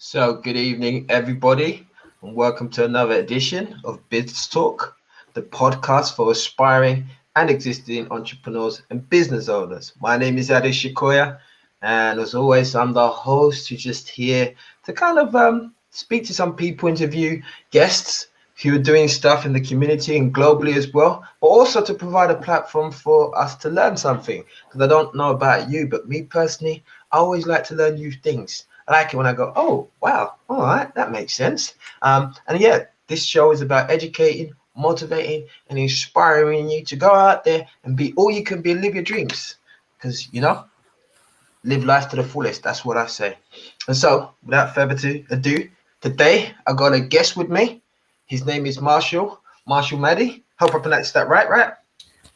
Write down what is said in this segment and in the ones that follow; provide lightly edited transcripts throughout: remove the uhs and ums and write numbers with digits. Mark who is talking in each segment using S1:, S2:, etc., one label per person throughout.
S1: So, good evening, everybody, and welcome to another edition of Biz Talk, the podcast for aspiring and existing entrepreneurs and business owners. My name is Adi Shikoya, and as always, I'm the host who's just here to kind of speak to some people, interview guests who are doing stuff in the community and globally as well, but also to provide a platform for us to learn something. Because I don't know about you, but me personally, I always like to learn new things. I like it when I go, oh, wow, all right, that makes sense. And yeah, this show is about educating, motivating, and inspiring you to go out there and be all you can be and live your dreams. Because, live life to the fullest. That's what I say. And so, without further ado, today I got a guest with me. His name is Marshall Medi. Hope I pronounced that right?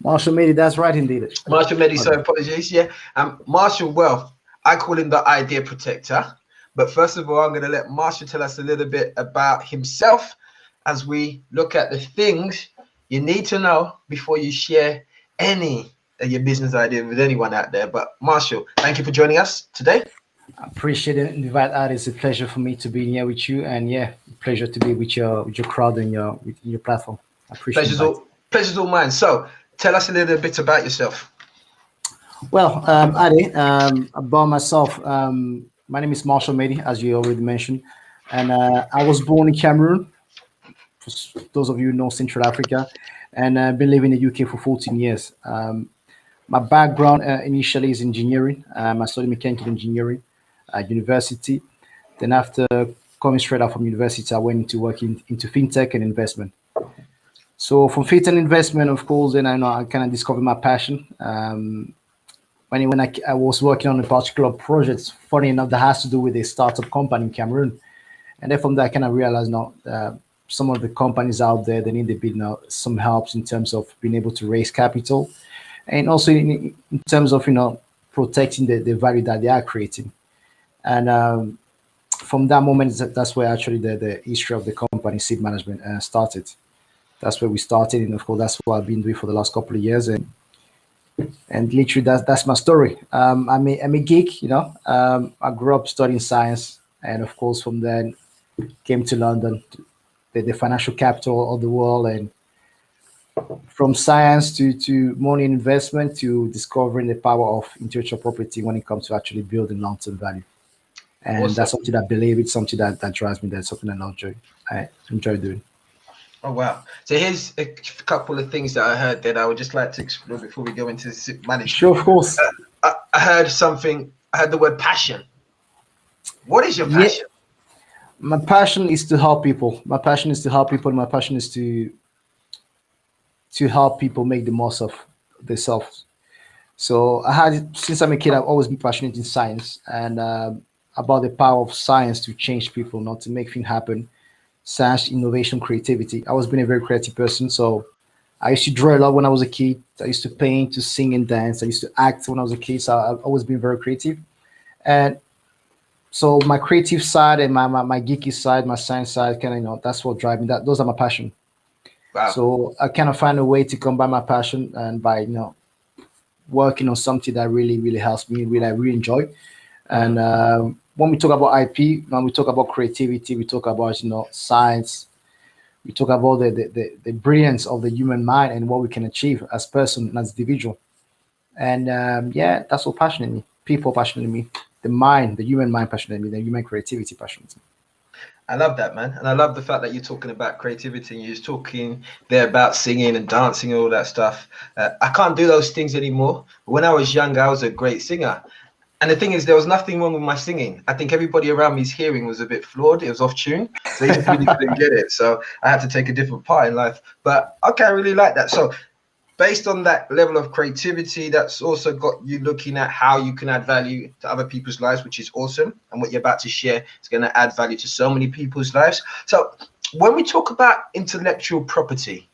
S2: Marshall Medi, that's right indeed.
S1: Marshall Medi, so apologies. Yeah. Marshall, well, I call him the idea protector. But first of all, I'm going to let Marshall tell us a little bit about himself as we look at the things you need to know before you share any of your business idea with anyone out there. But Marshall, thank you for joining us today.
S2: I appreciate the invite, Art. It's a pleasure for me to be here with you, and pleasure to be with your crowd and your platform. I appreciate it.
S1: Pleasure's all mine. So, tell us a little bit about yourself.
S2: Well, Adi, about myself, my name is Marshall Medi, as you already mentioned, and I was born in Cameroon. For those of you who know Central Africa, and I've been living in the UK for 14 years. My background initially is engineering. I studied mechanical engineering at university. Then after coming straight out from university, I went into working into fintech and investment. So from fintech and investment, of course, then I kind of discovered my passion. When I was working on a particular project, funny enough, that has to do with a startup company in Cameroon. And then from that, I kind of realized some of the companies out there, they need a bit some help in terms of being able to raise capital, and also in terms of protecting the value that they are creating. And from that moment, that's where actually the history of the company, Seed Management, started. That's where we started, and of course, that's what I've been doing for the last couple of years. And literally, that's my story. I'm a geek, I grew up studying science, and of course, from then came to London, the financial capital of the world, and from science to money investment to discovering the power of intellectual property when it comes to actually building long-term value. And awesome. That's something that I believe, it's something that drives me. That's something I enjoy doing.
S1: Oh, wow. So here's a couple of things that I heard that I would just like to explore before we go into the management.
S2: Sure, of course.
S1: I heard the word passion. What is your passion?
S2: My passion is to help people. My passion is to help people. My passion is to help people make the most of themselves. So since I'm a kid, I've always been passionate in science and about the power of science to change people, not to make things happen. Science, innovation, creativity. I was being a very creative person. So I used to draw a lot when I was a kid. I used to paint, to sing and dance. I used to act when I was a kid. So I've always been very creative. And so my creative side and my geeky side, my science side, that's what drives me. Those are my passion. Wow. So I kind of find a way to combine my passion and by working on something that really, really helps me, I really enjoy. And when we talk about IP, when we talk about creativity, we talk about science, we talk about the brilliance of the human mind and what we can achieve as person and as individual. And that's what passionate me. People passionate me. The mind, the human mind passionate me. The human creativity passionate me.
S1: I love that, man. And I love the fact that you're talking about creativity and you're talking there about singing and dancing and all that stuff. I can't do those things anymore. But when I was young, I was a great singer. And the thing is, there was nothing wrong with my singing. I think everybody around me's hearing was a bit flawed. It was off tune. So they just really couldn't get it. So I had to take a different part in life. But okay, I really like that. So based on that level of creativity, that's also got you looking at how you can add value to other people's lives, which is awesome. And what you're about to share is going to add value to so many people's lives. So when we talk about intellectual property,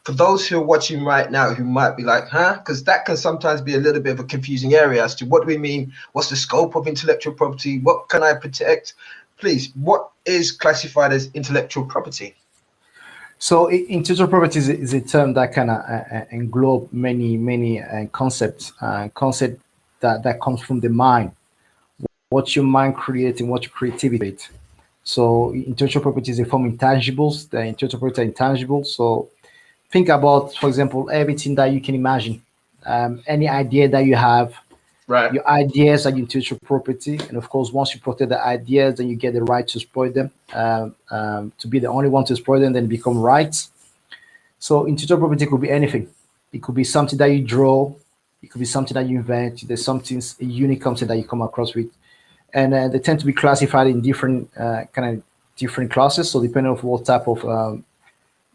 S1: for those who are watching right now who might be like, because that can sometimes be a little bit of a confusing area as to what do we mean, what's the scope of intellectual property, what can I protect? Please, what is classified as intellectual property?
S2: So intellectual property is a term that kind of englobe many concepts that comes from the mind. What your mind creates and what your creativity. So intellectual property is a form of intangibles. The intellectual property are intangible. So think about, for example, everything that you can imagine. Any idea that you have,
S1: Right.
S2: your ideas are intellectual property. And of course, once you protect the ideas, then you get the right to exploit them. To be the only one to exploit them, then become rights. So intellectual property could be anything. It could be something that you draw. It could be something that you invent. There's something a unique concept that you come across with, and they tend to be classified in different kind of different classes. So depending on what type of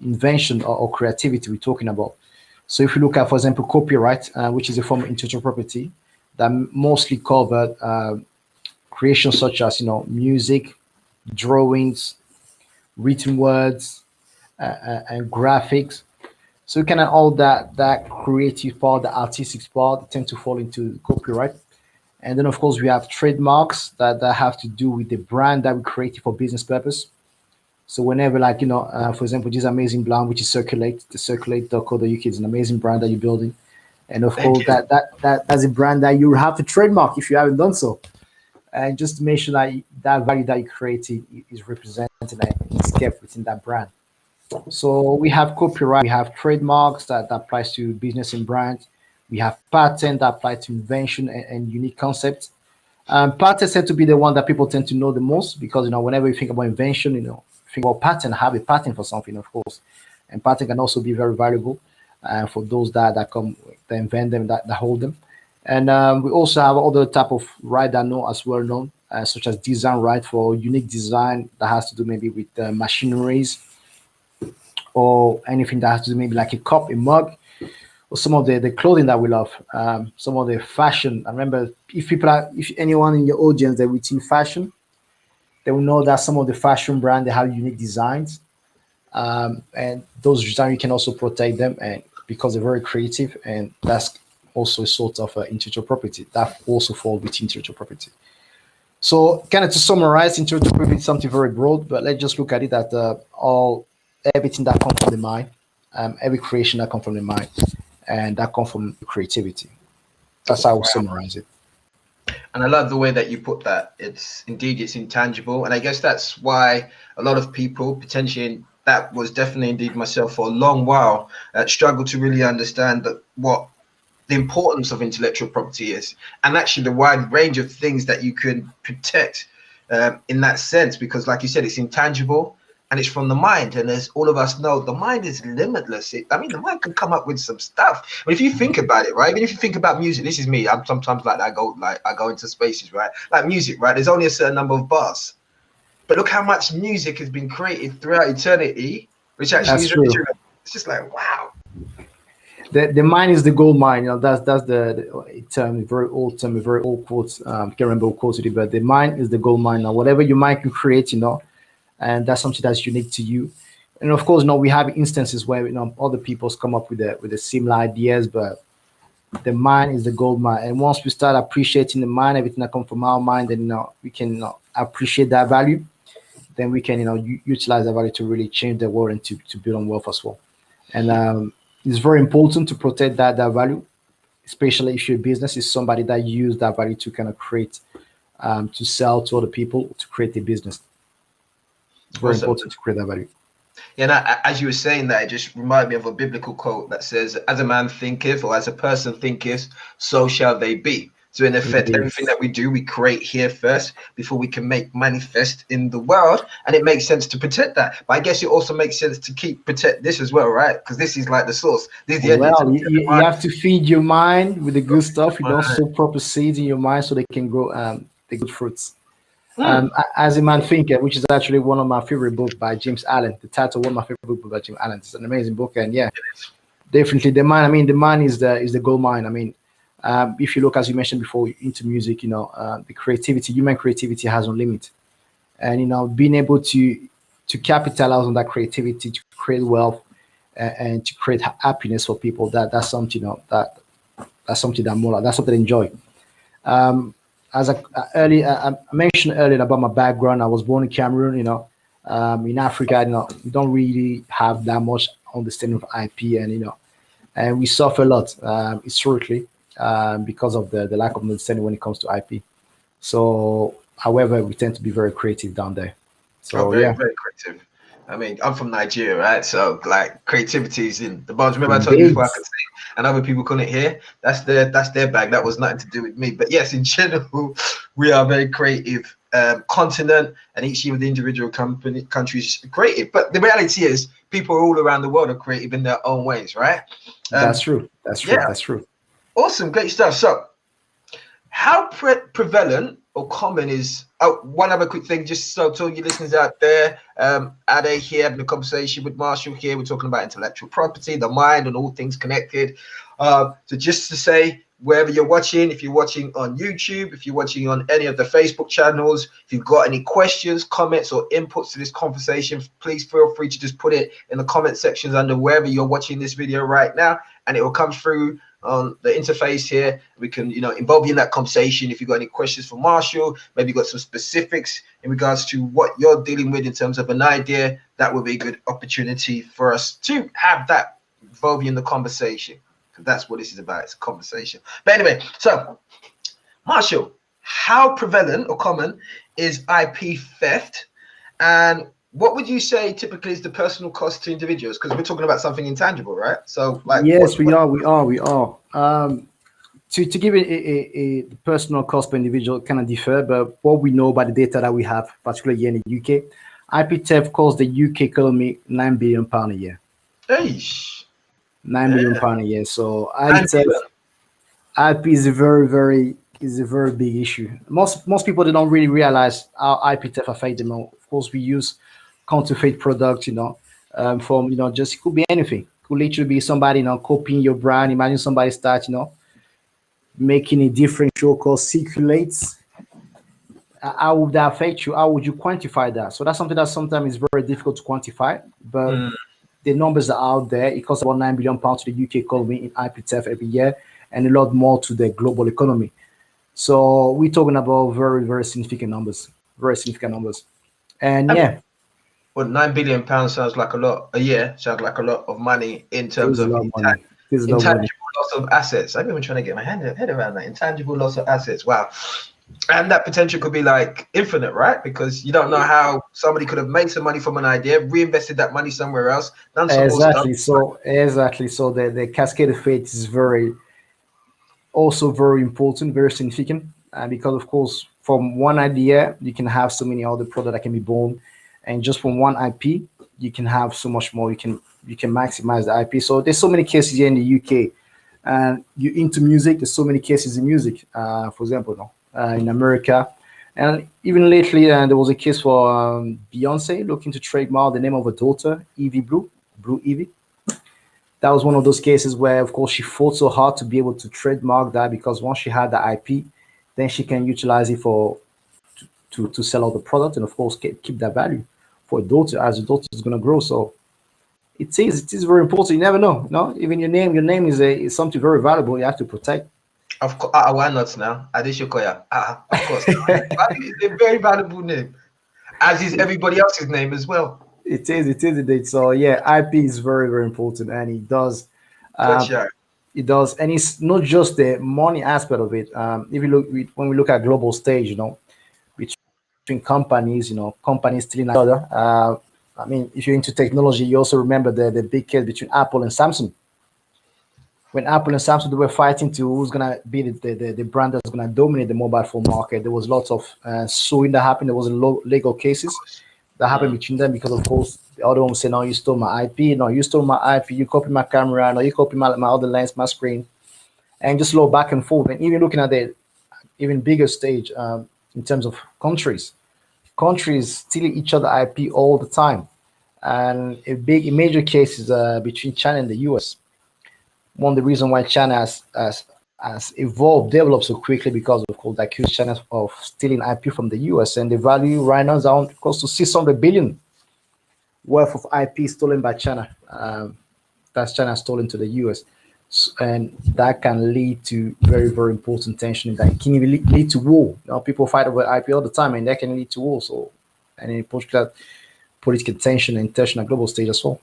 S2: invention or creativity we're talking about. So if you look at, for example, copyright, which is a form of intellectual property that mostly covered creations such as music, drawings, written words, and graphics. So kind of all that creative part, the artistic part, tend to fall into copyright. And then of course we have trademarks that have to do with the brand that we created for business purpose. So whenever, like for example, this amazing brand which is Circulate, the Circulate.co.uk is an amazing brand that you're building, and of
S1: Thank
S2: course
S1: you.
S2: that's a brand that you have to trademark if you haven't done so, and just to make sure that that value that you created is represented and is kept within that brand. So we have copyright, we have trademarks that applies to business and brand. We have patent that apply to invention and unique concepts. Patents tend to be the one that people tend to know the most because whenever you think about invention, think about patent, have a patent for something, of course, and patent can also be very valuable for those that invent them, that hold them. And we also have other type of right that know as well known, such as design right for unique design that has to do maybe with machineries or anything that has to do maybe like a cup, a mug, or some of the clothing that we love, some of the fashion. I remember if anyone in your audience that within fashion, they will know that some of the fashion brand they have unique designs, and those designs you can also protect them, and because they're very creative, and that's also a sort of intellectual property that also falls with intellectual property. So, kind of to summarize, intellectual property is something very broad, but let's just look at it at all everything that comes from the mind, every creation that comes from the mind, and that comes from creativity. That's how I would
S1: Wow.
S2: summarize it.
S1: And I love the way that you put that. It's intangible, and I guess that's why a lot of people potentially, that was definitely indeed myself for a long while, struggle to really understand that what the importance of intellectual property is, and actually the wide range of things that you can protect in that sense, because like you said, it's intangible and it's from the mind, and as all of us know, the mind is limitless. I mean, the mind can come up with some stuff, but if you think about it, right, even if you think about music, this is me, I'm sometimes like I go into spaces, right, like music, right, there's only a certain number of bars, but look how much music has been created throughout eternity, which actually
S2: That's
S1: is
S2: true.
S1: original. It's just like, wow.
S2: The mine is the gold mine. That's the term, a very old term, a very old quote. Can't remember who quoted it, but the mine is the gold mine. Now, whatever your mind can create, and that's something that's unique to you. And of course, we have instances where other people's come up with the similar ideas, but the mind is the gold mine. And once we start appreciating the mind, everything that comes from our mind, then we can appreciate that value. Then we can utilize that value to really change the world and to build on wealth as well. And it's very important to protect that value, especially if your business is somebody that use that value to kind of create, to sell to other people, to create a business. It's very
S1: Awesome.
S2: important to create that value.
S1: Yeah, and as you were saying that, it just reminded me of a biblical quote that says, "As a man thinketh, or as a person thinketh, so shall they be." So, in effect,
S2: Indeed.
S1: everything that we do, we create here first before we can make manifest in the world, and it makes sense to protect that. But I guess it also makes sense to protect this as well, right? Because this is like the source. This is the engine to
S2: Well,
S1: protect the
S2: you have to feed your mind with the good stuff. You don't
S1: mind.
S2: sow proper seeds in your mind so they can grow the good fruits.
S1: Hmm.
S2: As a Man Thinker, which is actually one of my favorite book by James Allen. The title of one of my favorite book by James Allen. It's an amazing book, and yeah, definitely the mind. I mean, the mind is the gold mine. I mean, if you look, as you mentioned before, into music, the creativity, human creativity has no limit, and being able to capitalize on that creativity to create wealth and to create happiness for people. That's something that's something that more that's something I enjoy. Um, as I mentioned earlier about my background, I was born in Cameroon. In Africa, we don't really have that much understanding of IP, and we suffer a lot historically because of the lack of understanding when it comes to IP. So, however, we tend to be very creative down there.
S1: Oh,
S2: So
S1: very,
S2: yeah,
S1: very creative. I mean, I'm from Nigeria, right? So like creativity is in the bones. Remember I told you before
S2: indeed,
S1: I could sing and other people couldn't hear? That's their bag. That was nothing to do with me. But yes, in general, we are very creative continent, and each of the individual countries creative. But the reality is people all around the world are creative in their own ways, right?
S2: that's true. That's true.
S1: Yeah,
S2: That's true.
S1: awesome, great stuff. So how prevalent or common is one other quick thing, just so to all you listeners out there, Ade here having a conversation with Marshall here. We're talking about intellectual property, the mind, and all things connected. So just to say, wherever you're watching, if you're watching on YouTube, if you're watching on any of the Facebook channels, if you've got any questions, comments, or inputs to this conversation, please feel free to just put it in the comment sections under wherever you're watching this video right now, and it will come through on the interface here. We can, involve you in that conversation. If you've got any questions for Marshall, maybe you got some specifics in regards to what you're dealing with in terms of an idea, that would be a good opportunity for us to have that involve you in the conversation, because that's what this is about. It's a conversation. But anyway, so Marshall, how prevalent or common is IP theft, and what would you say typically is the personal cost to individuals? Because we're talking about something intangible, right? So, like,
S2: Yes, we are. We are. We are. To give it a personal cost per individual kind of differ, but what we know by the data that we have, particularly here in the UK, IP theft costs the UK economy £9 billion a year.
S1: Eish.
S2: 9 billion pound a year. So IP
S1: And
S2: theft, IP is a very big issue. Most people they don't really realize how IP theft affect them. Of course, we use counterfeit products, from just it could be anything. Could literally be somebody copying your brand. Imagine somebody start making a different show called circulates. How would that affect you? How would you quantify that? So that's something that sometimes is very difficult to quantify, but the numbers are out there. It costs about £9 billion to the UK economy in IP theft every year, and a lot more to the global economy. So we're talking about very, very significant numbers. Very significant numbers. And yeah,
S1: well, £9 billion sounds like a lot a year. Sounds like a lot of money in
S2: it
S1: terms
S2: is a
S1: of
S2: lot of money. It is a lot of money.
S1: intangible loss of assets. I've been trying to get my head around that intangible loss of assets. Wow. And that potential could be like infinite, right? Because you don't know how somebody could have made some money from an idea, reinvested that money somewhere else, done some more stuff.
S2: Exactly. So the cascade effect is also very important, very significant, because of course, from one idea you can have so many other products that can be born, and just from one IP you can have so much more. You can maximize the IP. So there's so many cases here in the UK, and you into music. There's so many cases in music. For example, in America, and even lately, there was a case for Beyonce looking to trademark the name of her daughter, Evie Blue Evie. That was one of those cases where, of course, she fought so hard to be able to trademark that, because once she had the IP, then she can utilize it to sell out the product, and of course keep that value for a daughter as the daughter is going to grow. So it is very important. You never know, no. Even your name is something very valuable. You have to protect.
S1: Of course, why not now? Adeshokoya. Of course. It's a very valuable name, as is everybody else's name as well.
S2: It is indeed. So yeah, IP is very, very important, and it does.
S1: Good
S2: Um,
S1: show.
S2: it does, and it's not just the money aspect of it. If you look, when we look at global stage, between companies, companies stealing each other. I mean, if you're into technology, you also remember the big case between Apple and Samsung. When Apple and Samsung they were fighting to who's gonna be the brand that's gonna dominate the mobile phone market, there was lots of suing that happened. There was legal cases that happened between them, because of course the other one would say, no, you stole my IP, no, you stole my IP, you copied my camera, no, you copied my other lens, my screen, and just a little back and forth. And even looking at the even bigger stage, in terms of countries stealing each other IP all the time. And a major case is between China and the US. One of the reasons why China has developed so quickly, because of course they accuse China of stealing IP from the US, and the value right now is around close to 600 billion worth of IP stolen by China. That's China stolen to the US, and that can lead to very, very important tension. That can even lead to war. People fight over IP all the time, and that can lead to war. So, and in particular, political tension and tension at global stage as well.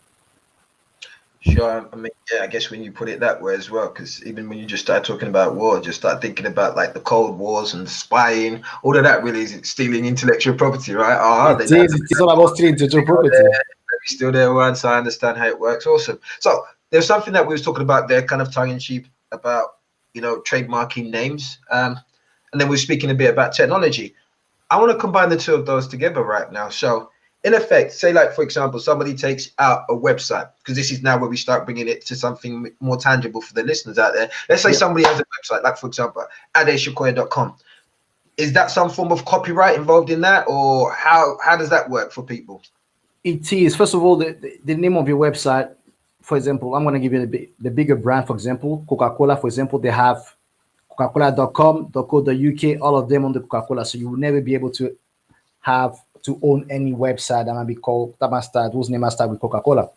S1: Sure. I mean, yeah, I guess when you put it that way as well, because even when you just start talking about war, just start thinking about like the Cold Wars and spying, all of that really is stealing intellectual property, right? Oh, they know
S2: It is all about stealing intellectual property.
S1: maybe still there once I understand how it works. Awesome. So there's something that we was talking about there, kind of tongue in cheek about, trademarking names. And then we're speaking a bit about technology. I want to combine the two of those together right now. So, in effect, say like for example, somebody takes out a website, because this is now where we start bringing it to something more tangible for the listeners out there. Let's say somebody has a website, like for example, adeshakoya.com. Is that some form of copyright involved in that, or how does that work for people?
S2: It is, first of all, the name of your website. For example, I'm going to give you the bigger brand, for example, Coca-Cola, for example, they have coca-cola.com.co.uk, all of them on the Coca-Cola. So you will never be able to have to own any website that might be called, whose name might start with Coca-Cola.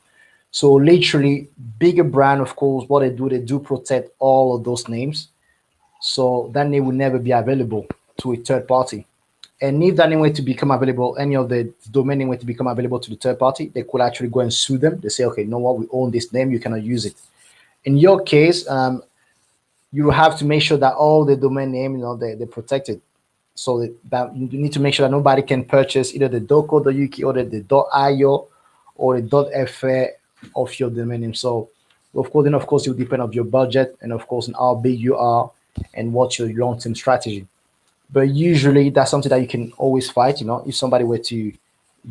S2: So literally, bigger brand, of course, what they do protect all of those names. So that name will never be available to a third party. And if that name were to become available, any of the domain name were to become available to the third party, they could actually go and sue them. They say, okay, you know what, we own this name, you cannot use it. In your case, you have to make sure that all the domain name, they're protected. So that you need to make sure that nobody can purchase either the .co.uk or the .io or the .fa of your domain name. So of course, it will depend on your budget and of course on how big you are and what's your long-term strategy. But usually that's something that you can always fight. If somebody were to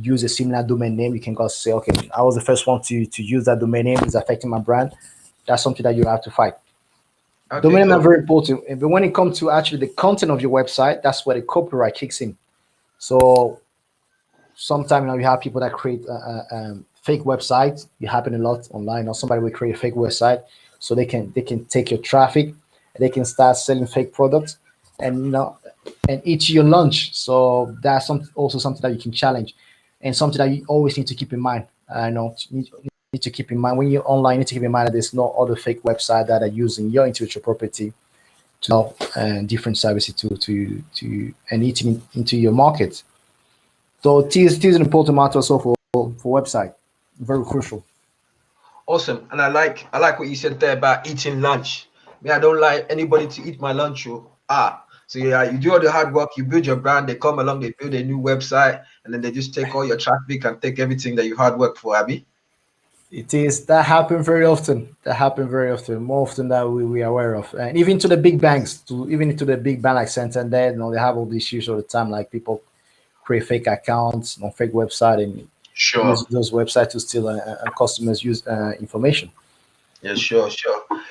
S2: use a similar domain name, you can go say, okay, I was the first one to use that domain name. It's affecting my brand. That's something that you have to fight.
S1: Okay,
S2: Domain name are
S1: cool.
S2: very important, but when it comes to actually the content of your website, that's where the copyright kicks in. So sometimes you have people that create fake websites. It happen a lot online. Or somebody will create a fake website so they can take your traffic, they can start selling fake products, and and eat your lunch. So that's also something that you can challenge, and something that you always need to keep in mind. I know need to keep in mind when you're online. You need to keep in mind that there's no other fake website that are using your intellectual property to sell different services to and eating into your market. So it is an important matter also for website. Very crucial.
S1: Awesome. And I like what you said there about eating lunch. Me, I don't like anybody to eat my lunch. So yeah, you do all the hard work, you build your brand, they come along, they build a new website, and then they just take all your traffic and take everything that you hard work for, Abby.
S2: It is that happen very often. That happen very often, more often than we are aware of. And even to the big banks, to even into the big bank like Santander, they have all these issues all the time. Like people create fake accounts on fake website and use
S1: Sure.
S2: those websites to steal customers use information.
S1: Yeah, sure.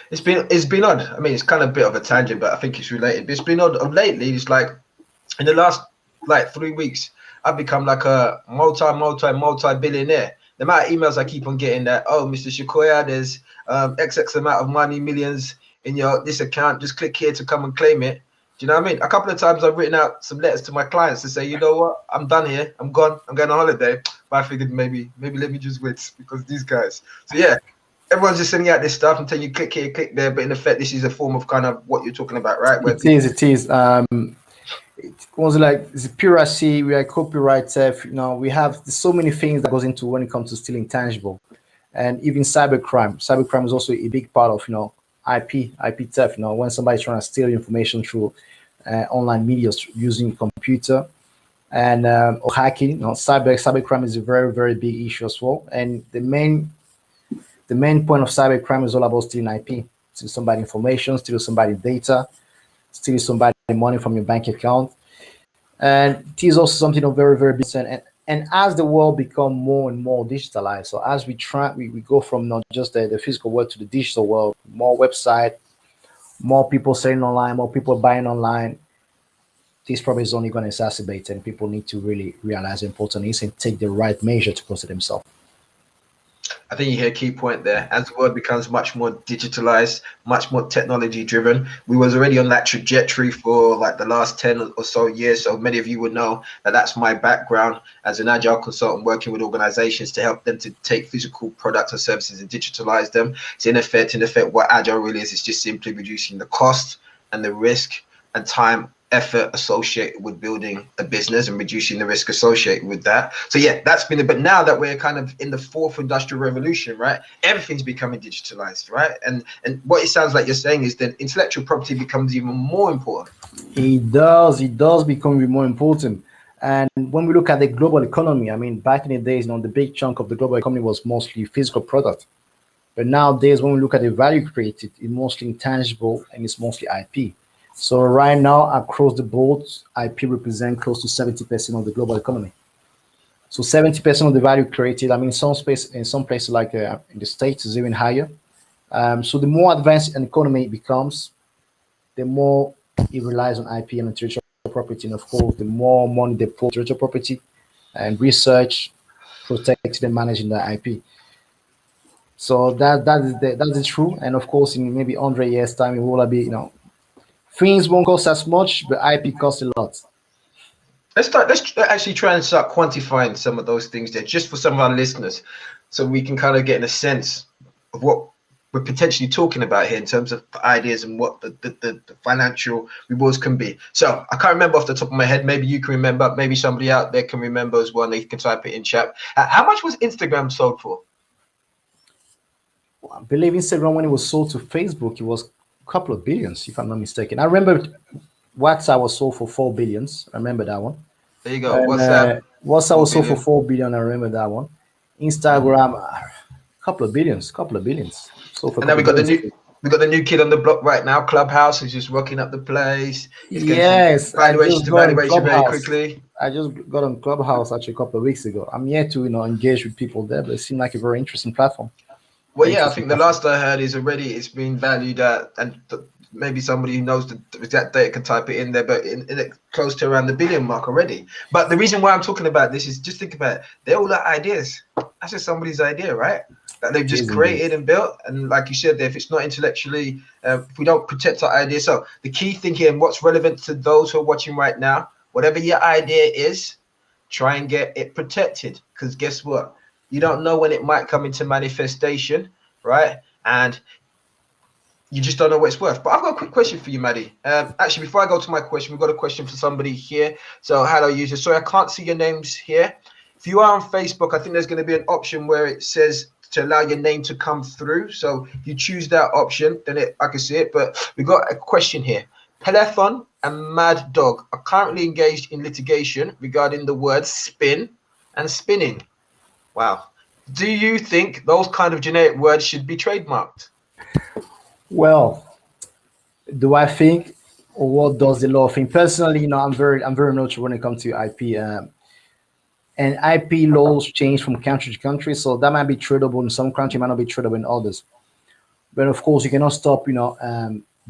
S1: It's been odd. I mean, it's kind of a bit of a tangent, but I think it's related. But it's been odd of lately. It's like in the last like 3 weeks, I've become like a multi billionaire. The amount of emails I keep on getting that, oh, Mr. Shikoya, there's XX amount of money, millions in your this account. Just click here to come and claim it. Do you know what I mean? A couple of times I've written out some letters to my clients to say, you know what, I'm done here. I'm gone. I'm going on holiday. But I figured maybe let me just wait because these guys. So yeah, everyone's just sending out this stuff and telling you click here, click there. But in effect, this is a form of kind of what you're talking about, right? Where
S2: It
S1: people,
S2: is. It is. It was like it's piracy. We are copyright theft. We have so many things that goes into when it comes to stealing tangible, and even cybercrime. Cybercrime is also a big part of IP theft. When somebody's trying to steal information through online media using computer and or hacking. Cybercrime is a very very big issue as well. And the main point of cybercrime is all about stealing IP, stealing somebody information, stealing somebody data, stealing somebody money from your bank account. And it is also something of very, very big. And as the world become more and more digitalized, so as we go from not just the physical world to the digital world, more website, more people selling online, more people buying online, this problem is only going to exacerbate and people need to really realize the importance is and take the right measure to protect themselves.
S1: I think you hit a key point there. As the world becomes much more digitalized, much more technology driven, we was already on that trajectory for like the last 10 or so years. So many of you would know that that's my background as an agile consultant working with organizations to help them to take physical products or services and digitalize them. So in effect, what agile really is just simply reducing the cost and the risk and time effort associated with building a business and reducing the risk associated with that. So yeah, that's been but now that we're kind of in the fourth industrial revolution, right? Everything's becoming digitalized, right? And what it sounds like you're saying is that intellectual property becomes even more important.
S2: It does become more important. And when we look at the global economy, I mean, back in the days, the big chunk of the global economy was mostly physical product. But nowadays, when we look at the value created, it's mostly intangible and it's mostly IP. So right now, across the board, IP represent close to 70% of the global economy. So 70% of the value created, I mean, some space in some places like in the States is even higher. So the more advanced an economy becomes, the more it relies on IP and intellectual property. And of course, the more money they put intellectual property and research, protecting and managing the IP. So that is true. And of course, in maybe 100 years time, it will be things won't cost as much, but IP costs a lot.
S1: Let's actually try and start quantifying some of those things there, just for some of our listeners, so we can kind of get in a sense of what we're potentially talking about here in terms of ideas and what the financial rewards can be. So I can't remember off the top of my head. Maybe you can remember. Maybe somebody out there can remember as well. They can type it in chat. How much was Instagram sold for?
S2: I believe Instagram, when it was sold to Facebook, it was a couple of billions, if I'm not mistaken. I remember WhatsApp was sold for 4 billions. I remember that one.
S1: There you go.
S2: And
S1: WhatsApp,
S2: WhatsApp
S1: 4
S2: was sold for
S1: billion.
S2: 4 billion. I remember that one. Instagram, couple of billions. Sold for a
S1: And now
S2: couple
S1: we
S2: of
S1: got the
S2: billions.
S1: new kid on the block right now. Clubhouse is just rocking up the place. It's going from
S2: Yes, I
S1: valuation
S2: just
S1: to
S2: got on
S1: valuation very
S2: Clubhouse.
S1: quickly.
S2: I just got on Clubhouse actually a couple of weeks ago. I'm yet to engage with people there, but it seemed like a very interesting platform.
S1: Well,
S2: Very
S1: yeah, I
S2: interesting
S1: think the
S2: platform.
S1: last I heard is already it's been valued at, and maybe somebody who knows the exact data can type it in there, but in it close to around the billion mark already. But the reason why I'm talking about this is just think about it. They're all like ideas. That's just somebody's idea, right? That they've
S2: It
S1: just
S2: is indeed.
S1: created and built. And like you said, there, if it's not intellectually, if we don't protect our idea. So the key thing here and what's relevant to those who are watching right now, whatever your idea is, try and get it protected. Because guess what? You don't know when it might come into manifestation, right? And you just don't know what it's worth. But I've got a quick question for you, Maddie. Actually, before I go to my question, we've got a question for somebody here. So, hello, user. Sorry, I can't see your names here. If you are on Facebook, I think there's going to be an option where it says to allow your name to come through. So, if you choose that option, then I can see it. But we've got a question here. Pelethon and Mad Dog are currently engaged in litigation regarding the words spin and spinning. Wow. Do you think those kind of generic words should be trademarked?
S2: Well, do I think, or what does the law think? Personally, I'm very neutral when it comes to IP. And IP laws change from country to country, so that might be tradable in some country, might not be tradable in others. But of course, you cannot stop,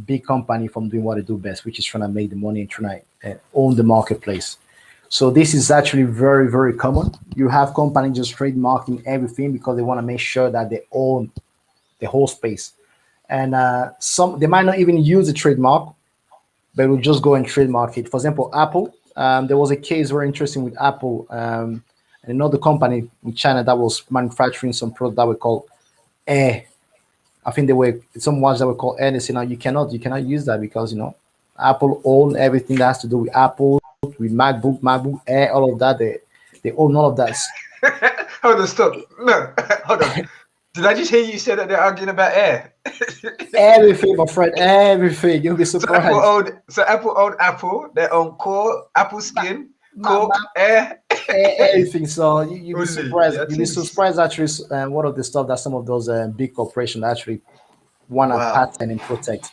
S2: big company from doing what they do best, which is trying to make the money and trying to own the marketplace. So this is actually very, very common. You have companies just trademarking everything because they want to make sure that they own the whole space. And some they might not even use the trademark, but will just go and trademark it. For example, Apple. There was a case very interesting with Apple and another company in China that was manufacturing some product that we call Air. I think there were some watch that were called Air. They say now you cannot use that because Apple own everything that has to do with Apple, with MacBook Air, all of that. They own all of that.
S1: Hold on, stop. No, hold on. Did I just hear you say that they're arguing about air?
S2: Everything, my friend, everything. You'll be surprised.
S1: Apple owned Apple, their own core, Apple Skin, Coke, Air.
S2: Everything. So you'll be
S1: Only.
S2: surprised.
S1: Yeah,
S2: You'll be
S1: things.
S2: surprised actually. One of the stuff that some of those big corporations actually want to
S1: Wow.
S2: patent and protect.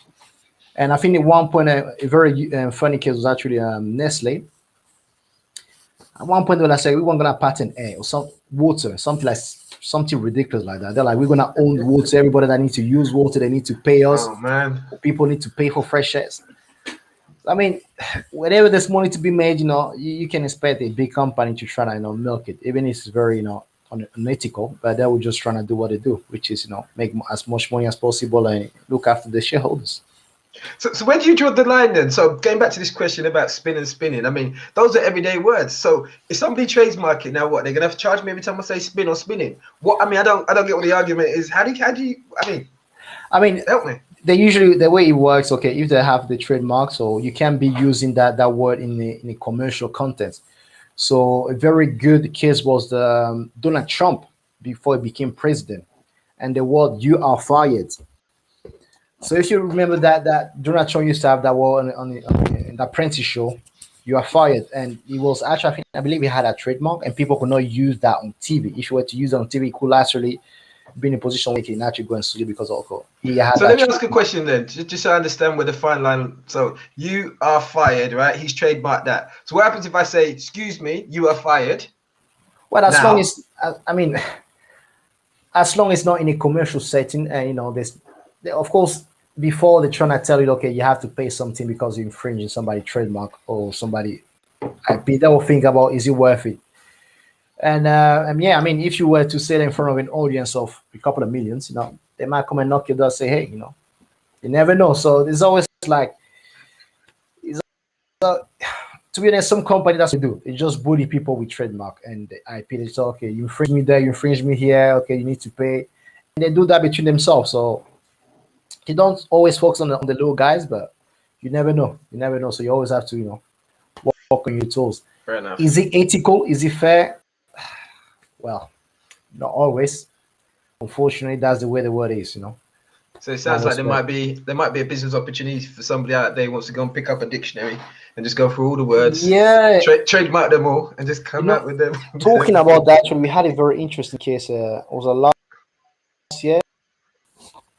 S2: And I think at one point, a very funny case was actually Nestle. At one point, when I said we weren't gonna patent air or some water, something ridiculous like that. They're like, we're gonna own water. Everybody that needs to use water, they need to pay us.
S1: Oh man.
S2: People need to pay for fresh air. I mean, whenever there's money to be made, you can expect a big company to try to, milk it, even if it's very, unethical. But they will just trying to do what they do, which is, make as much money as possible and look after the shareholders.
S1: So where do you draw the line then? So going back to this question about spin and spinning, I mean, those are everyday words. So if somebody trademark it, now what? They're gonna have to charge me every time I say spin or spinning. What I mean, I don't get what the argument is. How do you I mean,
S2: I mean,
S1: help me.
S2: they usually, the way it works, okay, if they have the trademark, so you can be using that word in a commercial context. So a very good case was the Donald Trump before he became president, and the word "you are fired." So if you remember that Donald Trump used to have that word on the Apprentice show, "you are fired," and it was actually, I believe he had a trademark, and people could not use that on TV. If you were to use it on TV, it could actually be in a position where he can actually go and sleep because of he had
S1: So
S2: that
S1: let me ask a
S2: trademark.
S1: question then, just so I understand where the fine line. So you are fired, right? He's trademarked that. So what happens if I say, "Excuse me, you are fired"?
S2: Well, as long
S1: Now,
S2: as I mean, as long as not in a commercial setting, and there's, of course, before they're trying to tell you, okay, you have to pay something because you're infringing somebody trademark or somebody IP. They will think about, is it worth it? And yeah, I mean, if you were to say that in front of an audience of a couple of millions, they might come and knock your door and say, hey, you never know. So there's always like, it's, uh, to be honest, some company that's what they do. They just bully people with trademark and the IP. They say, okay, you infringe me there, you infringe me here. Okay, you need to pay, and they do that between themselves. So they don't always focus on the little guys, but you never know. You never know. So you always have to, walk on your toes.
S1: fair enough.
S2: Is it ethical? Is it fair? Well, not always. Unfortunately, that's the way the world is.
S1: So it
S2: Not
S1: sounds like
S2: always
S1: there
S2: fair.
S1: might be a business opportunity for somebody out there who wants to go and pick up a dictionary and just go through all the words,
S2: Yeah,
S1: trademark them all, and just come out with them.
S2: talking about that, we had a very interesting case. It was a last year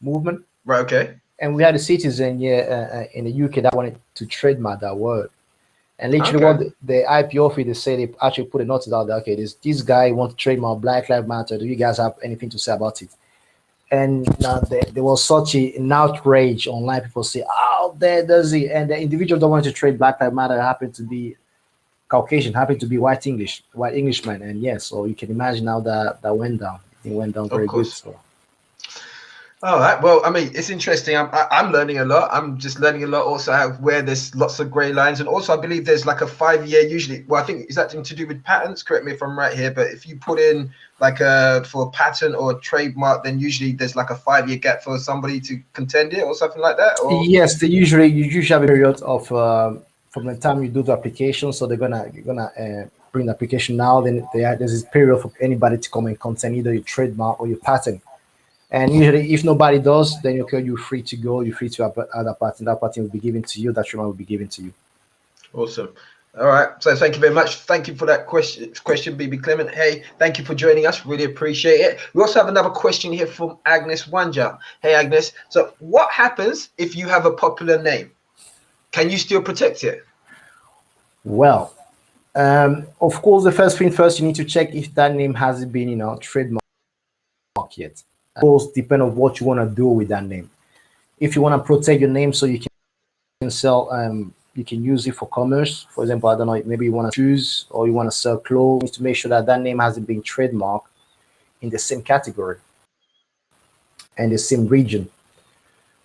S2: movement,
S1: Right. Okay.
S2: and we had a citizen here in the UK that wanted to trademark that word. And literally, what
S1: Okay.
S2: the IP office they say, they actually put a notice out there. Okay, this guy wants to trademark Black Lives Matter. Do you guys have anything to say about it? And there was such an outrage online. People say, "Oh, there does it," and the individual that wanted to trade Black Lives Matter happened to be Caucasian, happened to be white Englishman, and yes, so you can imagine how that went down. It went down
S1: Of
S2: very good.
S1: course.
S2: So
S1: All right. Well, I mean, it's interesting. I'm learning a lot. I'm just learning a lot also where there's lots of grey lines, and also I believe there's like a 5 year usually. Well, I think is that to do with patents? Correct me if I'm right here, but if you put in like for a patent or a trademark, then usually there's like a 5 year gap for somebody to contend it or something like that. Or
S2: yes, you usually have a period of from the time you do the application. So they're gonna bring the application now. Then there's this period for anybody to come and contend either your trademark or your patent. And usually, if nobody does, then okay, you're free to go. You're free to add a patent. That patent will be given to you. That trademark will be given to you.
S1: awesome. All right. So thank you very much. Thank you for that question, BB Clement. Hey, thank you for joining us. Really appreciate it. We also have another question here from Agnes Wanja. Hey, Agnes. So what happens if you have a popular name? Can you still protect it?
S2: Well, of course, the first thing first, you need to check if that name hasn't been, trademark yet. Of course, depend on what you want to do with that name. If you want to protect your name so you can sell, you can use it for commerce. For example, I don't know, maybe you want to choose or you want to sell clothes to make sure that that name hasn't been trademarked in the same category and the same region.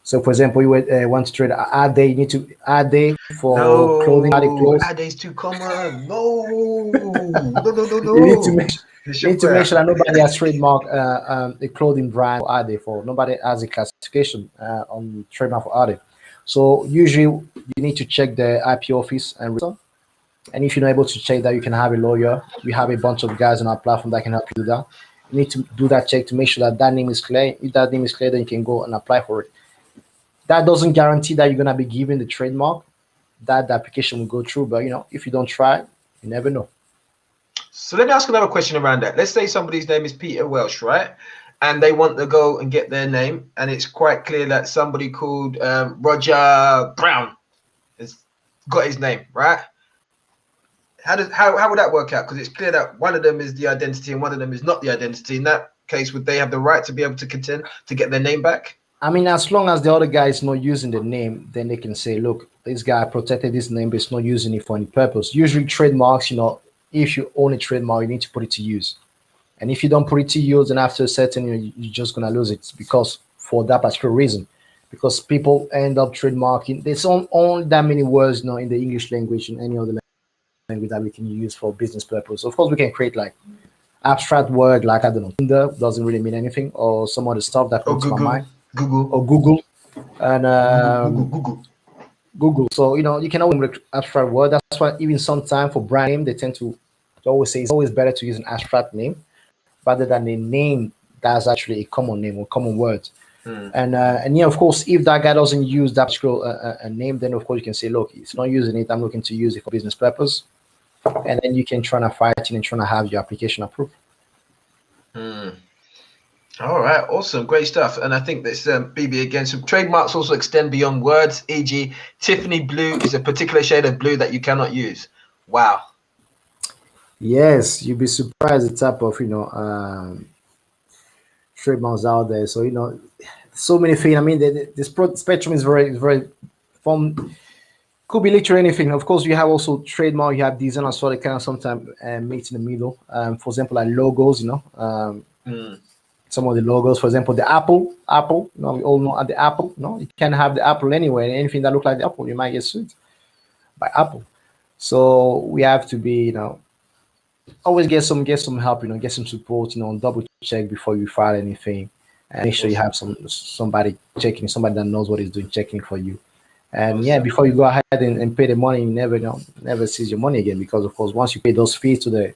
S2: So, for example, you want to trade Ade, you need to Ade for clothing, Ade
S1: No,
S2: clothes.
S1: Ade's too common. No, no, no, no,
S2: You need to
S1: no.
S2: make
S1: It's
S2: you
S1: your
S2: need to make
S1: prayer.
S2: sure that nobody has trademark a clothing brand for Ade for nobody has a classification on trademark for Ade. So usually you need to check the IP office and if you're not able to check that, you can have a lawyer. We have a bunch of guys on our platform that can help you do that. You need to do that check to make sure that that name is clear. If that name is clear, then you can go and apply for it. That doesn't guarantee that you're gonna be given the trademark. That the application will go through, but if you don't try, you never know.
S1: So let me ask another question around that. Let's say somebody's name is Peter Welsh, right? And they want to go and get their name, and it's quite clear that somebody called Roger Brown has got his name, right? How would that work out? Because it's clear that one of them is the identity and one of them is not the identity. In that case, would they have the right to be able to contend to get their name back?
S2: I mean, as long as the other guy is not using the name, then they can say, look, this guy protected this name, but it's not using it for any purpose. Usually trademarks, if you own a trademark, you need to put it to use. And if you don't put it to use, then after a certain, you're just gonna lose it because for that particular reason. Because people end up trademarking. There's only that many words, in the English language and any other language that we can use for business purpose. Of course, we can create like abstract word like I don't know, Tinder doesn't really mean anything, or some other stuff that
S1: Or
S2: comes to my
S1: Google,
S2: mind,
S1: Google.
S2: or Google. and
S1: Google.
S2: Google. So you can always with abstract word. That's why even sometimes for brand name they tend to always say it's always better to use an abstract name rather than a name that's actually a common name or common word. And yeah, of course, if that guy doesn't use that particular name, then of course you can say, look, it's not using it. I'm looking to use it for business purpose, and then you can try to fight it and try to have your application approved.
S1: All right, awesome, great stuff. And I think this BB again. Some trademarks also extend beyond words. E.g., Tiffany blue is a particular shade of blue that you cannot use. Wow.
S2: Yes, you'd be surprised the type of trademarks out there. So so many things. I mean, the spectrum is very from could be literally anything. Of course, you have also trademark. You have design as well. They kind of sometimes meet in the middle. For example, like logos. Some of the logos. For example, the Apple. We all know the Apple. You can't have the Apple anywhere. Anything that looks like the Apple, you might get sued by Apple. So we have to be, always get some help. Get some support. Double check before you file anything, and make sure you have somebody checking, somebody that knows what he's doing, checking for you. And yeah, before you go ahead and pay the money, you never seize your money again, because of course once you pay those fees to the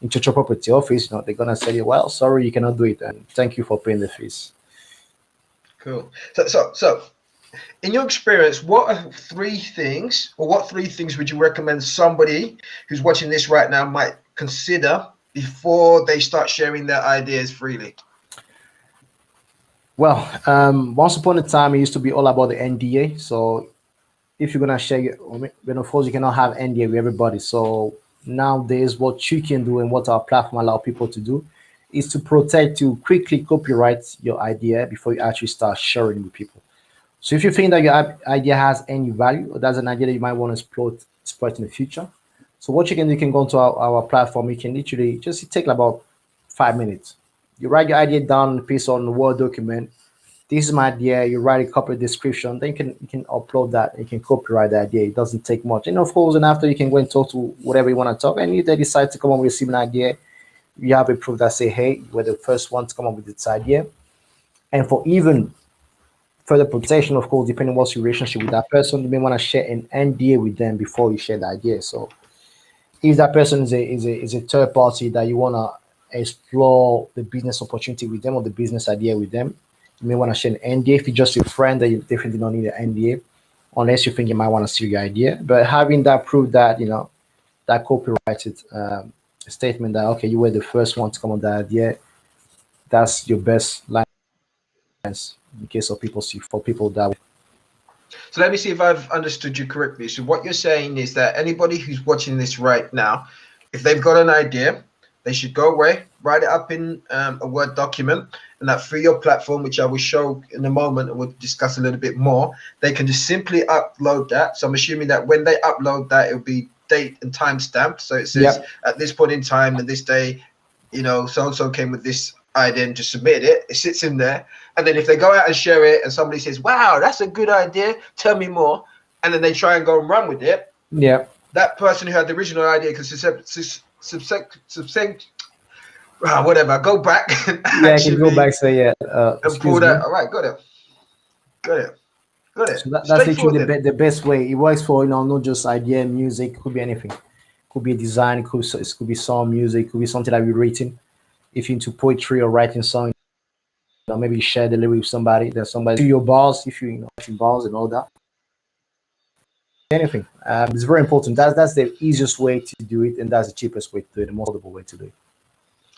S2: intellectual property office, they're gonna say, well, sorry, you cannot do it, and thank you for paying the fees.
S1: Cool. So in your experience, what three things would you recommend somebody who's watching this right now might consider before they start sharing their ideas freely?
S2: Well, once upon a time, it used to be all about the NDA. So if you're gonna share, then of course you cannot have NDA with everybody. So nowadays, what you can do and what our platform allow people to do is to to quickly copyright your idea before you actually start sharing with people. So if you think that your idea has any value, or that's an idea that you might want to exploit in the future, so what you can go to our platform. You can literally just take about 5 minutes. You write your idea down on a piece on a Word document. This is my idea. You write a copy description. Then you can upload that. You can copyright the idea. It doesn't take much. And of course, and after you can go and talk to whatever you want to talk. And if they decide to come up with a similar idea, you have a proof that say, hey, you were the first one to come up with this idea. And for even further protection, of course, depending on what's your relationship with that person, you may want to share an NDA with them before you share the idea. So if that person is a third party that you want to explore the business opportunity with them or the business idea with them, you may want to share an NDA. If you're just a friend, then you definitely don't need an NDA unless you think you might want to steal your idea. But having that proof that, that copyrighted statement that, okay, you were the first one to come up with that idea, that's your best line in case of people that.
S1: So let me see if I've understood you correctly. So what you're saying is that anybody who's watching this right now, if they've got an idea, they should go away, write it up in a Word document, and that through your platform, which I will show in a moment and we'll discuss a little bit more, they can just simply upload that. So I'm assuming that when they upload that, it'll be date and time stamped. So it says at this point in time and this day, so-and-so came with this idea and just submitted it. It sits in there. And then if they go out and share it and somebody says, wow, that's a good idea, tell me more, and then they try and go and run with it, that person who had the original idea can whatever, go back and
S2: actually, can go back, say
S1: and pull that. All right, got it.
S2: So that's literally the best way. It works for not just idea, music, could be anything. Could be a design, it could be song, music, it could be something that we're written. If you're into poetry or writing song, maybe you share the lyric with somebody. There's somebody to your bars, if you writing bars and all that. Anything. It's very important. That's the easiest way to do it, and that's the cheapest way to do it, the most affordable way to do it.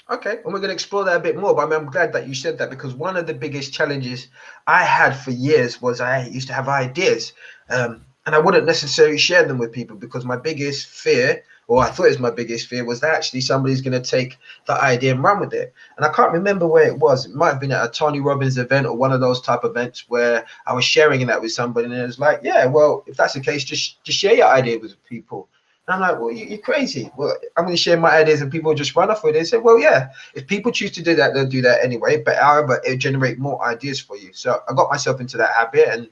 S1: Okay, and we're going to explore that a bit more, but I'm glad that you said that, because one of the biggest challenges I had for years was I used to have ideas, and I wouldn't necessarily share them with people because my biggest fear, or I thought it was my biggest fear, was that actually somebody's going to take the idea and run with it. And I can't remember where it was. It might have been at a Tony Robbins event or one of those type of events where I was sharing that with somebody, and it was like, yeah, well, if that's the case, just share your idea with people. And I'm like, well, you're crazy. Well, I'm going to share my ideas and people just run off with it. They say, well, yeah, if people choose to do that, they'll do that anyway. But however, it'll generate more ideas for you. So I got myself into that habit, and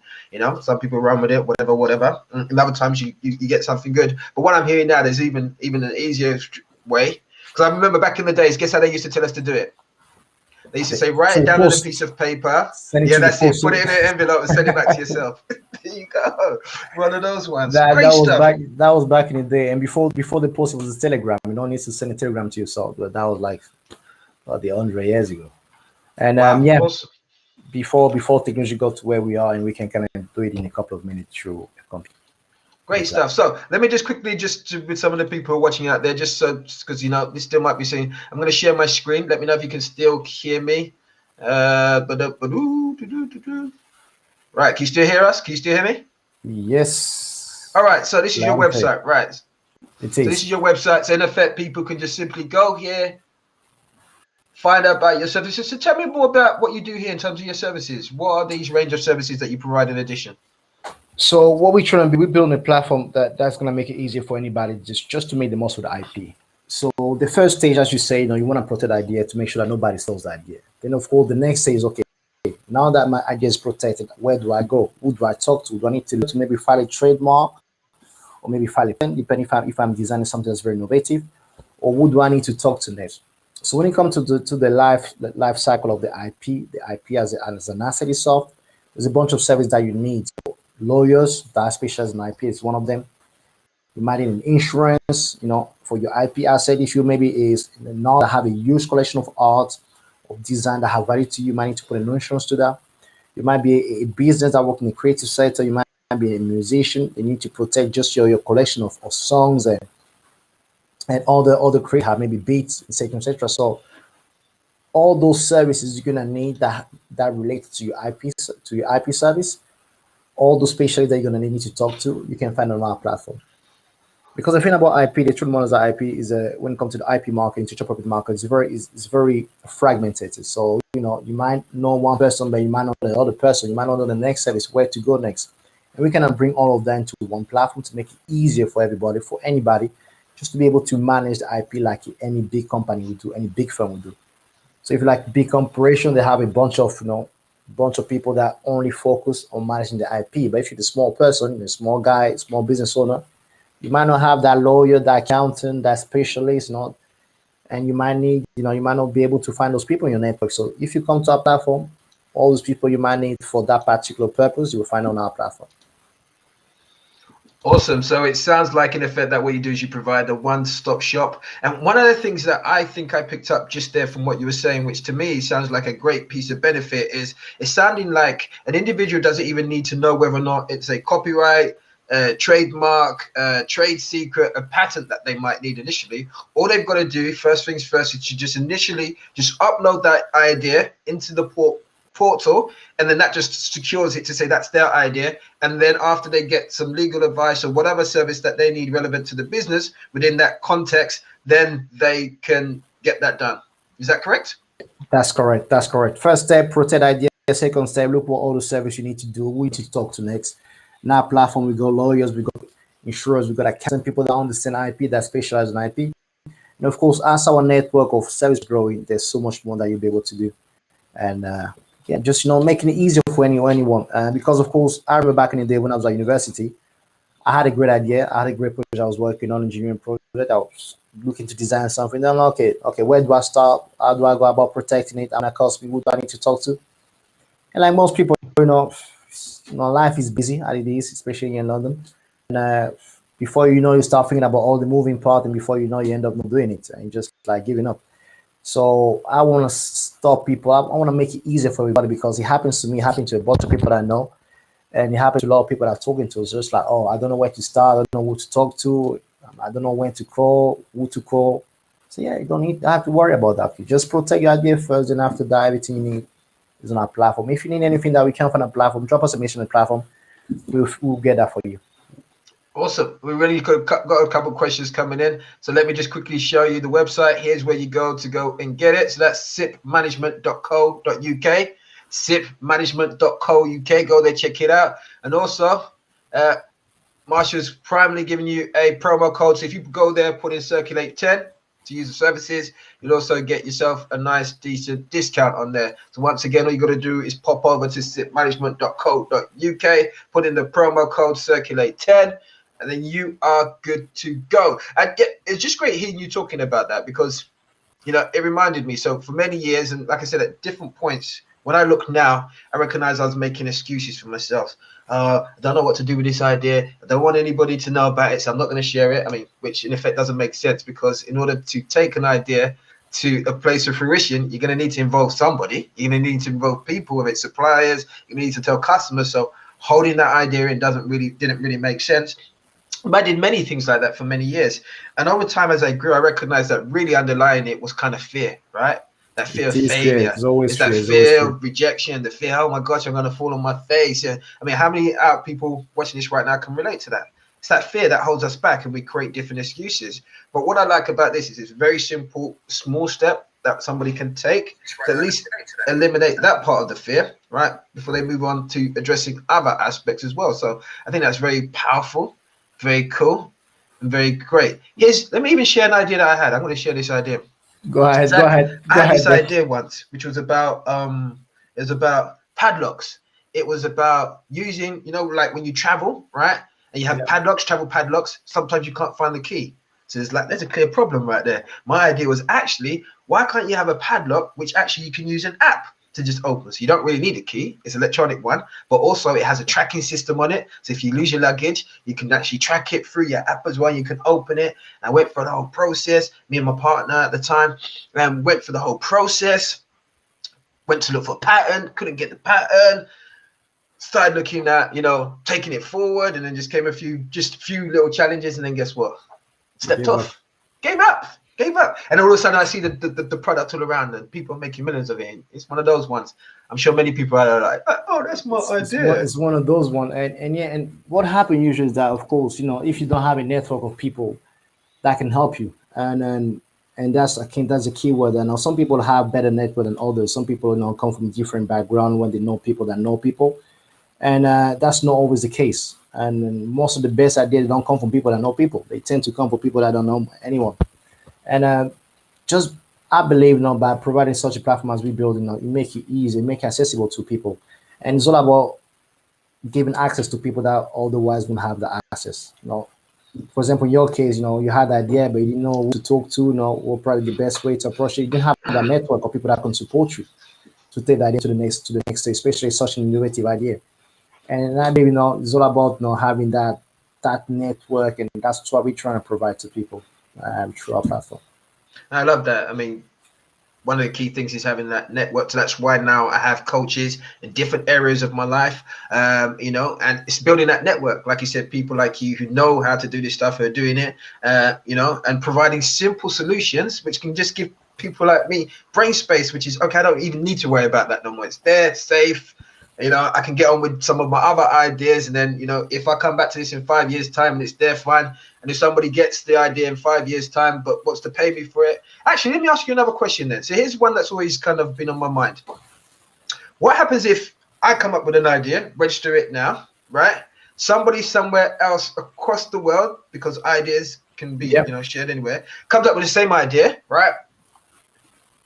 S1: some people run with it, whatever. And other times you get something good. But what I'm hearing now, there's even an easier way. Because I remember back in the days, guess how they used to tell us to do it? They used to say, write
S2: To
S1: it
S2: the
S1: down on a
S2: post,
S1: piece of paper.
S2: send it
S1: Yeah,
S2: to the
S1: that's it.
S2: post.
S1: Put it in an envelope and send it back to yourself. There you go. One of those ones.
S2: That
S1: Great
S2: was
S1: stuff.
S2: back. That was back in the day, and before the post, it was a telegram. You don't need to send a telegram to yourself, but that was like the 100 years ago. And
S1: Wow.
S2: yeah,
S1: Awesome.
S2: before technology got to where we are, and we can kind of do it in a couple of minutes through a computer.
S1: Great stuff. So let me just quickly, with some of the people who are watching out there, just because this still might be saying, I'm going to share my screen. Let me know if you can still hear me. Right, can you still hear us? Can you still hear me?
S2: Yes.
S1: All right, so this is your
S2: Loud and clear.
S1: website, right?
S2: It
S1: So this
S2: is.
S1: is your website. So in effect, people can just simply go here, find out about your services. So tell me more about what you do here in terms of your services. What are these range of services that you provide in addition?
S2: So what we're trying to be, we're building a platform that's going to make it easier for anybody just to make the most of the IP. So the first stage, as you say, you want to protect the idea to make sure that nobody steals the idea. Then of course the next stage is okay. Now that my idea is protected, where do I go? Who do I talk to? Do I need to maybe file a trademark or maybe file a patent, depending if I'm designing something that's very innovative, or who do I need to talk to next? So when it comes to the life cycle of the IP as an asset itself, there's a bunch of service that you need. Lawyers that specialize in IP is one of them. You might need an insurance, for your IP asset. If you maybe is now have a huge collection of art, of design that have value to you, you might need to put an insurance to that. You might be a business that work in the creative sector. You might be a musician. You need to protect just your collection of songs and all the create have maybe beats, etc., etc. So all those services you're gonna need that relate to your IP service. All those specialists that you're gonna need to talk to, you can find on our platform. Because the thing about IP, the truth models of IP is when it comes to the IP market, intellectual property market, it's very fragmented. So you might know one person, but you might not know the other person. You might not know the next service, where to go next. And we can bring all of that into one platform to make it easier for everybody, for anybody, just to be able to manage the IP like any big company would do, any big firm would do. So if you like big corporation, they have a bunch of people that only focus on managing the IP. But if you're the small person, a small guy, small business owner, you might not have that lawyer, that accountant, that specialist, and you might need, you might not be able to find those people in your network. So if you come to our platform, all those people you might need for that particular purpose, you will find on our platform.
S1: Awesome. So it sounds like, in effect, that what you do is you provide the one-stop shop. And one of the things that I think I picked up just there from what you were saying, which to me sounds like a great piece of benefit, is it's sounding like an individual doesn't even need to know whether or not it's a copyright, trademark, trade secret, a patent that they might need initially. All they've got to do, first things first, is to just initially just upload that idea into the portal, and then that just secures it to say that's their idea. And then after they get some legal advice or whatever service that they need relevant to the business within that context, then they can get that done. Is that correct?
S2: That's correct. That's correct. First step, protect idea. Second step, look what all the service you need to do, who to talk to next. Now platform, we got lawyers, we got insurers, we got accounting people that understand IP, that specialize in IP. And of course, as our network of service growing, there's so much more that you'll be able to do. And yeah, just making it easier for anyone. Because of course, I remember back in the day when I was at university, I had a great idea. I had a great project I was working on, engineering project. I was looking to design something. Then I'm like, okay, where do I start? How do I go about protecting it? How much cost me? Who do I need to talk to? And like most people, life is busy as it is, especially in London. And before you know, you start thinking about all the moving parts, and before you know, you end up not doing it and just like giving up. So I want to stop people. I want to make it easier for everybody because it happens to me, it happens to a bunch of people that I know, and it happens to a lot of people that I'm talking to. It's just like, oh, I don't know where to start. I don't know who to talk to. I don't know when to call, who to call. So yeah, you don't have to worry about that. You just protect your idea first, and after that, everything you need is on our platform. If you need anything that we can find on the platform, drop us a message on the platform. We'll get that for you.
S1: Awesome. We really got a couple of questions coming in. So let me just quickly show you the website. Here's where you go and get it. So that's sipmanagement.co.uk. Sipmanagement.co.uk. Go there, check it out. And also, Marshall's primarily giving you a promo code. So if you go there, put in circulate 10 to use the services, you'll also get yourself a nice decent discount on there. So once again, all you got to do is pop over to sipmanagement.co.uk, put in the promo code circulate 10, and then you are good to go. And it's just great hearing you talking about that, because it reminded me. So for many years, and like I said, at different points, when I look now, I recognize I was making excuses for myself. I don't know what to do with this idea. I don't want anybody to know about it, so I'm not going to share it. I mean, which in effect doesn't make sense, because in order to take an idea to a place of fruition, you're going to need to involve somebody. You're going to need to involve people, whether it's suppliers. You need to tell customers. So holding that idea in didn't really make sense. But I did many things like that for many years. And over time, as I grew, I recognized that really underlying it was kind of fear, right? That fear
S2: It
S1: of
S2: is fear.
S1: failure.
S2: It's always
S1: It's that
S2: fear. It's always
S1: fear
S2: fear.
S1: of rejection, the fear, oh my gosh, I'm going to fall on my face. Yeah. I mean, how many people watching this right now can relate to that? It's that fear that holds us back, and we create different excuses. But what I like about this is it's a very simple, small step that somebody can take to at least eliminate that part of the fear, right? Before they move on to addressing other aspects as well. So I think that's very powerful, very cool, and very great. Let me even share an idea that I had. I'm going to share this idea.
S2: Go ahead. Go
S1: So
S2: ahead.
S1: I
S2: Go
S1: had this
S2: ahead, bro.
S1: idea once, which was about padlocks. It was about using, like when you travel, right? And you have travel padlocks. Sometimes you can't find the key. So there's a clear problem right there. My idea was actually, why can't you have a padlock which actually you can use an app to just open? So you don't really need a key. It's an electronic one, but also it has a tracking system on it. So if you lose your luggage, you can actually track it through your app as well. You can open it. I went for the whole process. Me and my partner at the time went for the whole process. Went to look for a pattern, couldn't get the pattern. Started looking at, taking it forward, and then just came a few little challenges, and then guess what? Stepped off, gave up. And all of a sudden I see the product all around, and people are making millions of it. It's one of those ones. I'm sure many people are like, oh, that's my idea.
S2: It's one of those ones. And what happens usually is that, of course, if you don't have a network of people that can help you, and that's, I think that's a key word. And some people have better network than others. Some people come from different background when they know people that know people, and that's not always the case. And most of the best ideas don't come from people that know people. They tend to come from people that don't know anyone. And just I believe by providing such a platform as we build, you make it easy, make it accessible to people, and it's all about giving access to people that otherwise wouldn't have the access. For example, in your case, you had the idea, but you didn't know who to talk to. What probably the best way to approach it. You didn't have that network of people that can support you to take the idea to the next stage, especially such an innovative idea. And I believe it's all about having that network, and that's what we're trying to provide to people through our platform.
S1: I love that. I mean, one of the key things is having that network. So that's why now I have coaches in different areas of my life, and it's building that network. Like you said, people like you who know how to do this stuff, who are doing it, and providing simple solutions, which can just give people like me brain space, which is, okay, I don't even need to worry about that no more. It's there, safe. I can get on with some of my other ideas, and then, if I come back to this in 5 years' time and it's there, fine. And if somebody gets the idea in 5 years' time, but wants to pay me for it. Actually, let me ask you another question then. So here's one that's always kind of been on my mind. What happens if I come up with an idea, register it now, right? Somebody somewhere else across the world, because ideas can be, shared anywhere, comes up with the same idea, right?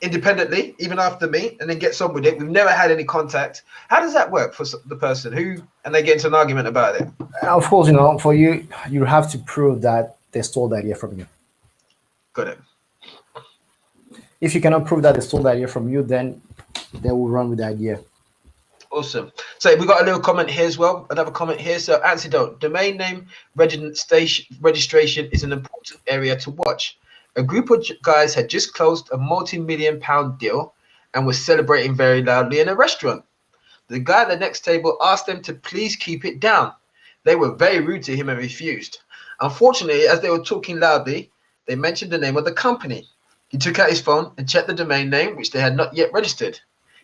S1: Independently, even after me, and then gets on with it. We've never had any contact. How does that work for the person and they get into an argument about it?
S2: Of course, for you have to prove that they stole the idea from you.
S1: Got it.
S2: If you cannot prove that they stole the idea from you, then they will run with the idea.
S1: Awesome. So we got a little comment here as well. Another comment here. So antidote, domain name registration is an important area to watch. A group of guys had just closed a multi-million-pound deal and was celebrating very loudly in a restaurant. The guy at the next table asked them to please keep it down. They were very rude to him and refused. Unfortunately, as they were talking loudly, they mentioned the name of the company. He took out his phone and checked the domain name, which they had not yet registered.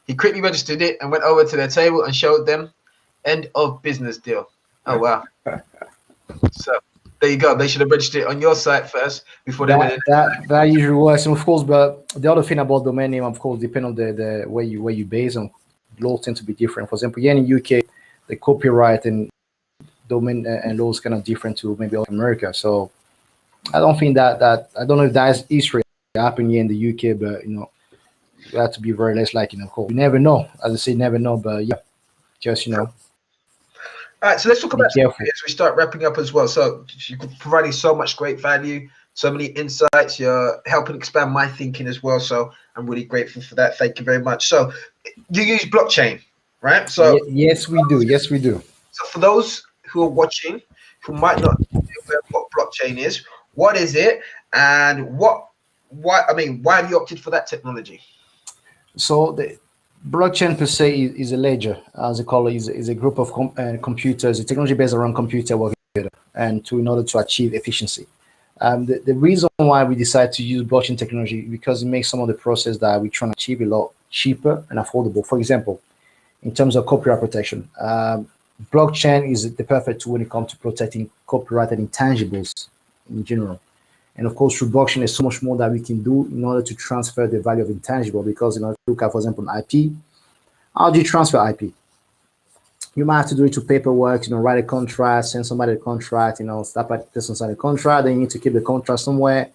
S1: He quickly registered it and went over to their table and showed them end of business deal. Oh, wow. So there you go. They should have registered it on your site first before they went in.
S2: That usually works, and of course. But the other thing about domain name, of course, depend on the where you base on. Laws tend to be different. For example, here in the UK, the copyright and domain and laws kind of different to maybe America. So I don't think that I don't know if that is history happening here in the UK, but you have to be very less like of course. You never know. As I say, never know. But yeah, just
S1: All right, so let's talk about as we start wrapping up as well. So you're providing so much great value, so many insights. You're helping expand my thinking as well. So I'm really grateful for that. Thank you very much. So you use blockchain, right?
S2: Yes, we do. Yes, we do.
S1: So for those who are watching who might not be aware of what blockchain is, what is it, and why have you opted for that technology?
S2: So the blockchain per se is a ledger, as they call it, is a group of computers, a technology based around computer working together, and to in order to achieve efficiency. The reason why we decide to use blockchain technology because it makes some of the process that we're trying to achieve a lot cheaper and affordable. For example, in terms of copyright protection, blockchain is the perfect tool when it comes to protecting copyrighted intangibles in general. And of course, through blockchain, there's so much more that we can do in order to transfer the value of intangible. Because if you look at, for example, IP, how do you transfer IP? You might have to do it through paperwork, write a contract, send somebody a contract, start by person sign a contract, then you need to keep the contract somewhere,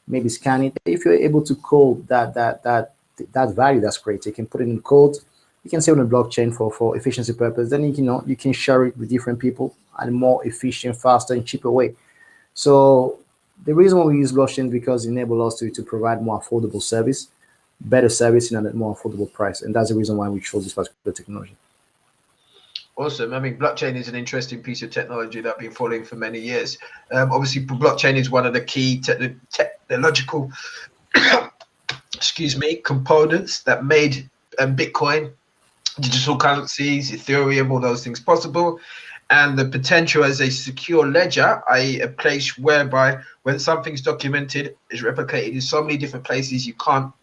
S2: maybe scan it. If you're able to code that value that's created, you can put it in code, you can save on the blockchain for efficiency purpose. Then you can share it with different people in a more efficient, faster, and cheaper way. So the reason why we use blockchain is because it enables us to provide more affordable service, better service, and at a more affordable price. And that's the reason why we chose this particular technology.
S1: Awesome. I mean, blockchain is an interesting piece of technology that I've been following for many years. Obviously, blockchain is one of the key technological, excuse me, components that made Bitcoin, digital currencies, Ethereum, all those things possible. And the potential as a secure ledger, i.e., a place whereby when something's documented, is replicated in so many different places, you can't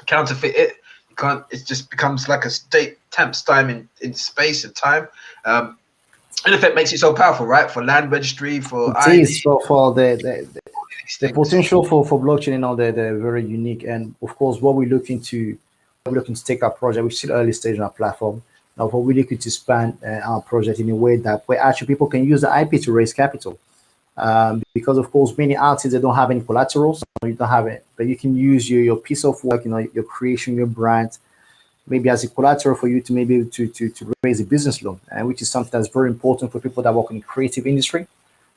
S1: counterfeit it. You can't. It just becomes like a state stamp time in space and time. In effect, makes it so powerful, right? For land registry, for
S2: It
S1: ID,
S2: is for
S1: these
S2: the
S1: things.
S2: potential for blockchain and all that, they're very unique. And of course, what we're looking to take our project, we're still early stage on our platform. Now, what we're looking to expand our project in a way that where actually people can use the IP to raise capital. Because of course, many artists they don't have any collaterals, you don't have it, but you can use your piece of work, your creation, your brand, maybe as a collateral for you to maybe to raise a business loan, and which is something that's very important for people that work in the creative industry,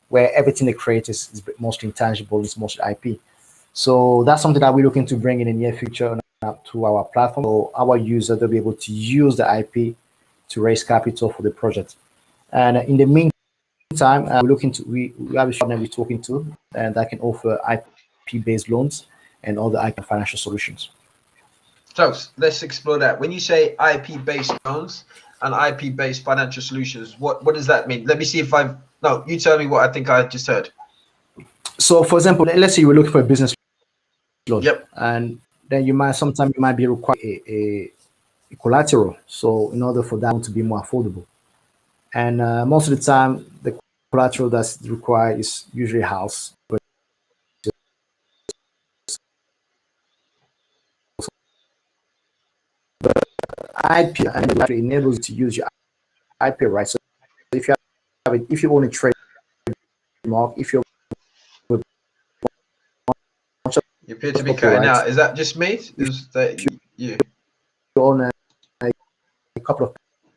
S2: where everything they create is mostly intangible, it's mostly IP. So that's something that we're looking to bring in the near future to our platform. So our users they'll be able to use the IP to raise capital for the project. And in the meantime, we're looking to we have a shop that we're talking to, and that can offer IP based loans and other IP financial solutions.
S1: So let's explore that. When you say IP-based loans and IP-based financial solutions, what does that mean? Let me see if I've no. You tell me what I think I just heard.
S2: So, for example, let's say you were looking for a business loan,
S1: Yep.
S2: and then you might be required a collateral. So, in order for that one to be more affordable, and most of the time, the collateral that's required is usually a house. But IP and it enables you to use your IP right. So, if you if you own a trademark, if you have
S1: You appear to
S2: of
S1: be cutting
S2: copyrights,
S1: out. Is that just me?
S2: if
S1: Is that you?
S2: you own a couple of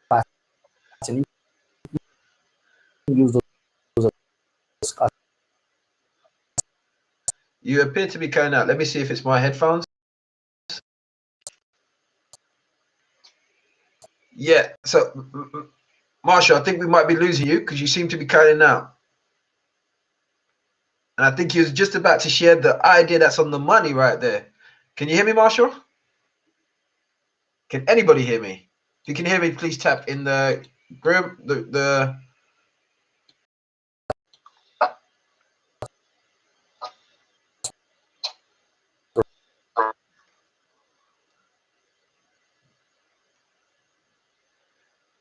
S2: patents, and you can use those as
S1: You appear to be cutting out. Let me see if it's my headphones. Yeah. So, Marshall, I think we might be losing you because you seem to be cutting out. And I think he was just about to share the idea that's on the money right there. Can you hear me, Marshall? Can anybody hear me? If you can hear me, please tap in the group. The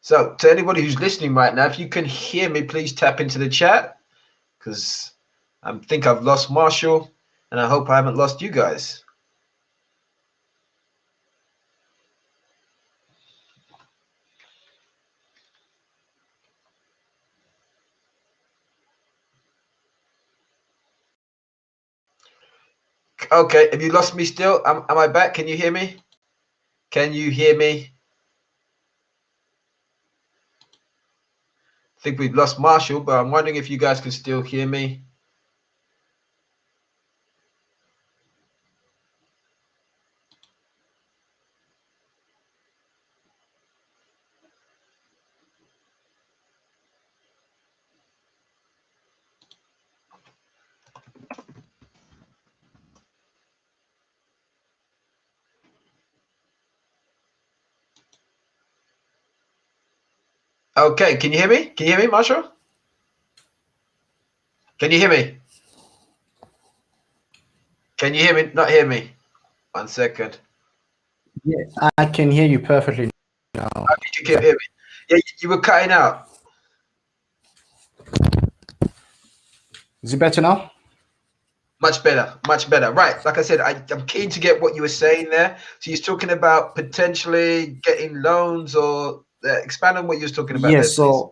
S1: So to anybody who's listening right now, if you can hear me, please tap into the chat because I think I've lost Marshall and I hope I haven't lost you guys. Okay, have you lost me still? Am I back? Can you hear me? Can you hear me? I think we've lost Marshall, but I'm wondering if you guys can still hear me. Okay, can you hear me? Can you hear me, Marshall? Can you hear me? Can you hear me? Not hear me? 1 second.
S2: Yeah, I can hear you perfectly now.
S1: You can hear me. Yeah, you were cutting out.
S2: Is it better now?
S1: Much better, much better. Right, like I said, I'm keen to get what you were saying there. So you're talking about potentially getting loans or expand on what you was talking about there,
S2: Yes.
S1: please.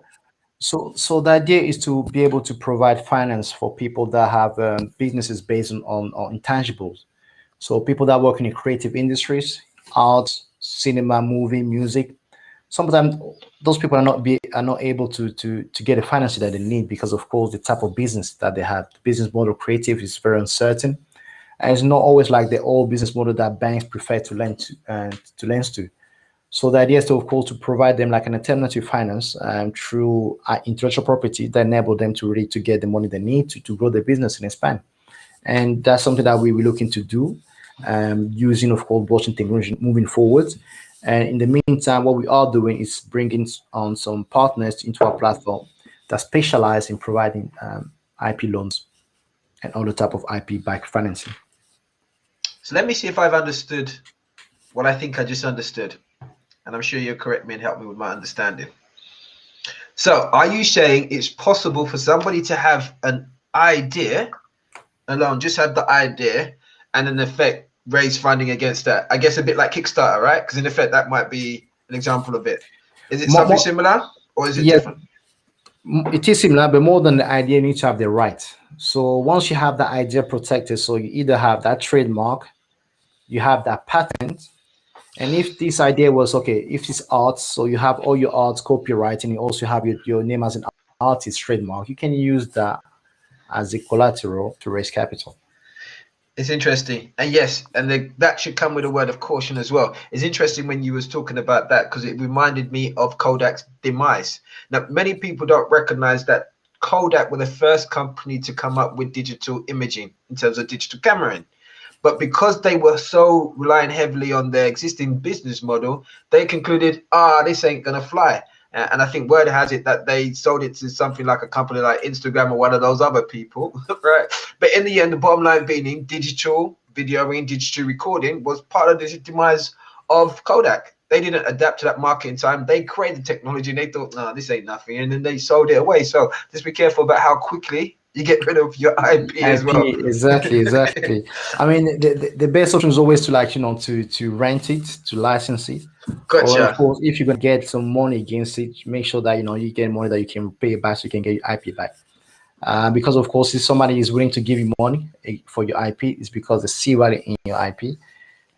S2: So the idea is to be able to provide finance for people that have businesses based on intangibles. So people that work in the creative industries, art, cinema, movie, music. Sometimes those people are not able to get the financing that they need because of course the type of business that they have. The business model creative is very uncertain, and it's not always like the old business model that banks prefer to lend to. So the idea is to, of course, to provide them like an alternative finance through intellectual property that enable them to really to get the money they need to grow their business and expand. And that's something that we will looking to do using, of course, blockchain technology moving forward. And in the meantime, what we are doing is bringing on some partners into our platform that specialize in providing IP loans and other type of IP backed financing.
S1: So let me see if I've understood what I think I just understood. And I'm sure you'll correct me and help me with my understanding. So are you saying it's possible for somebody to have an idea alone, just have the idea, and in effect raise funding against that? I guess a bit like Kickstarter, right? Because in effect that might be an example of it. Is it
S2: More,
S1: something
S2: more,
S1: similar or is it
S2: yeah,
S1: different?
S2: it is similar, but more than the idea, you need to have the right. So once you have the idea protected, so you either have that trademark, you have that patent, and if this idea was okay, if it's art, so you have all your arts copyright, and you also have your name as an artist trademark, you can use that as a collateral to raise capital.
S1: It's interesting, and yes, and that should come with a word of caution as well. It's interesting when you was talking about that because it reminded me of Kodak's demise. Now, many people don't recognize that Kodak were the first company to come up with digital imaging in terms of digital camera. But because they were so relying heavily on their existing business model, they concluded, this ain't gonna fly. And I think word has it that they sold it to something like a company like Instagram or one of those other people, right? But in the end, the bottom line being digital videoing, digital recording was part of the demise of Kodak. They didn't adapt to that market in time. They created technology and they thought, no, this ain't nothing. And then they sold it away. So just be careful about how quickly you get rid of your IP as well.
S2: IP, exactly. I mean, the best option is always to like to rent it, to license it, or of
S1: Gotcha.
S2: course, if you're gonna get some money against it, make sure that you get money that you can pay back, so you can get your IP back. Because of course, if somebody is willing to give you money for your IP, it's because they see value in your IP.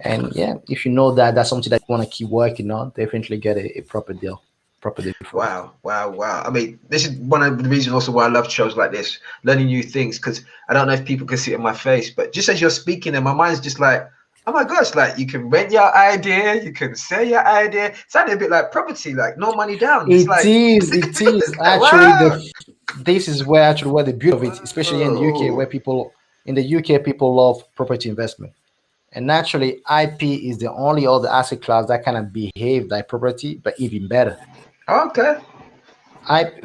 S2: And yeah, if you know that that's something that you want to keep working on, definitely get a proper deal for it.
S1: Wow, wow, wow. I mean, this is one of the reasons also why I love shows like this, learning new things, because I don't know if people can see it in my face, but just as you're speaking, and my mind's just like, oh my gosh, like you can rent your idea, you can sell your idea. It's sounding a bit like property, like no money down. It's like,
S2: It is actually
S1: wow.
S2: this is where actually where the beauty of it, especially in the UK, where
S1: Oh,
S2: people love property investment. And naturally, IP is the only other asset class that kind of behave like property, but even better.
S1: okay.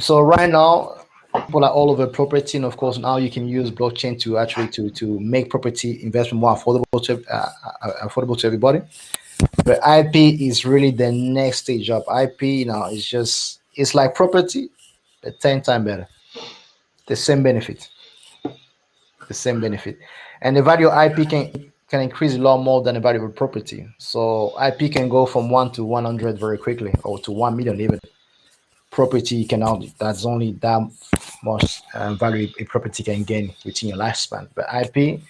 S2: So right now, people are all over property, and of course, now you can use blockchain to actually to make property investment more affordable to everybody. But IP is really the next stage up. IP now is just it's like property, but 10 times better. The same benefit, the same benefit, and the value of IP can increase a lot more than the value of property. So IP can go from 1 to 100 very quickly, or to 1 million even. Property cannot. That's only that much value a property can gain within your lifespan. But IP,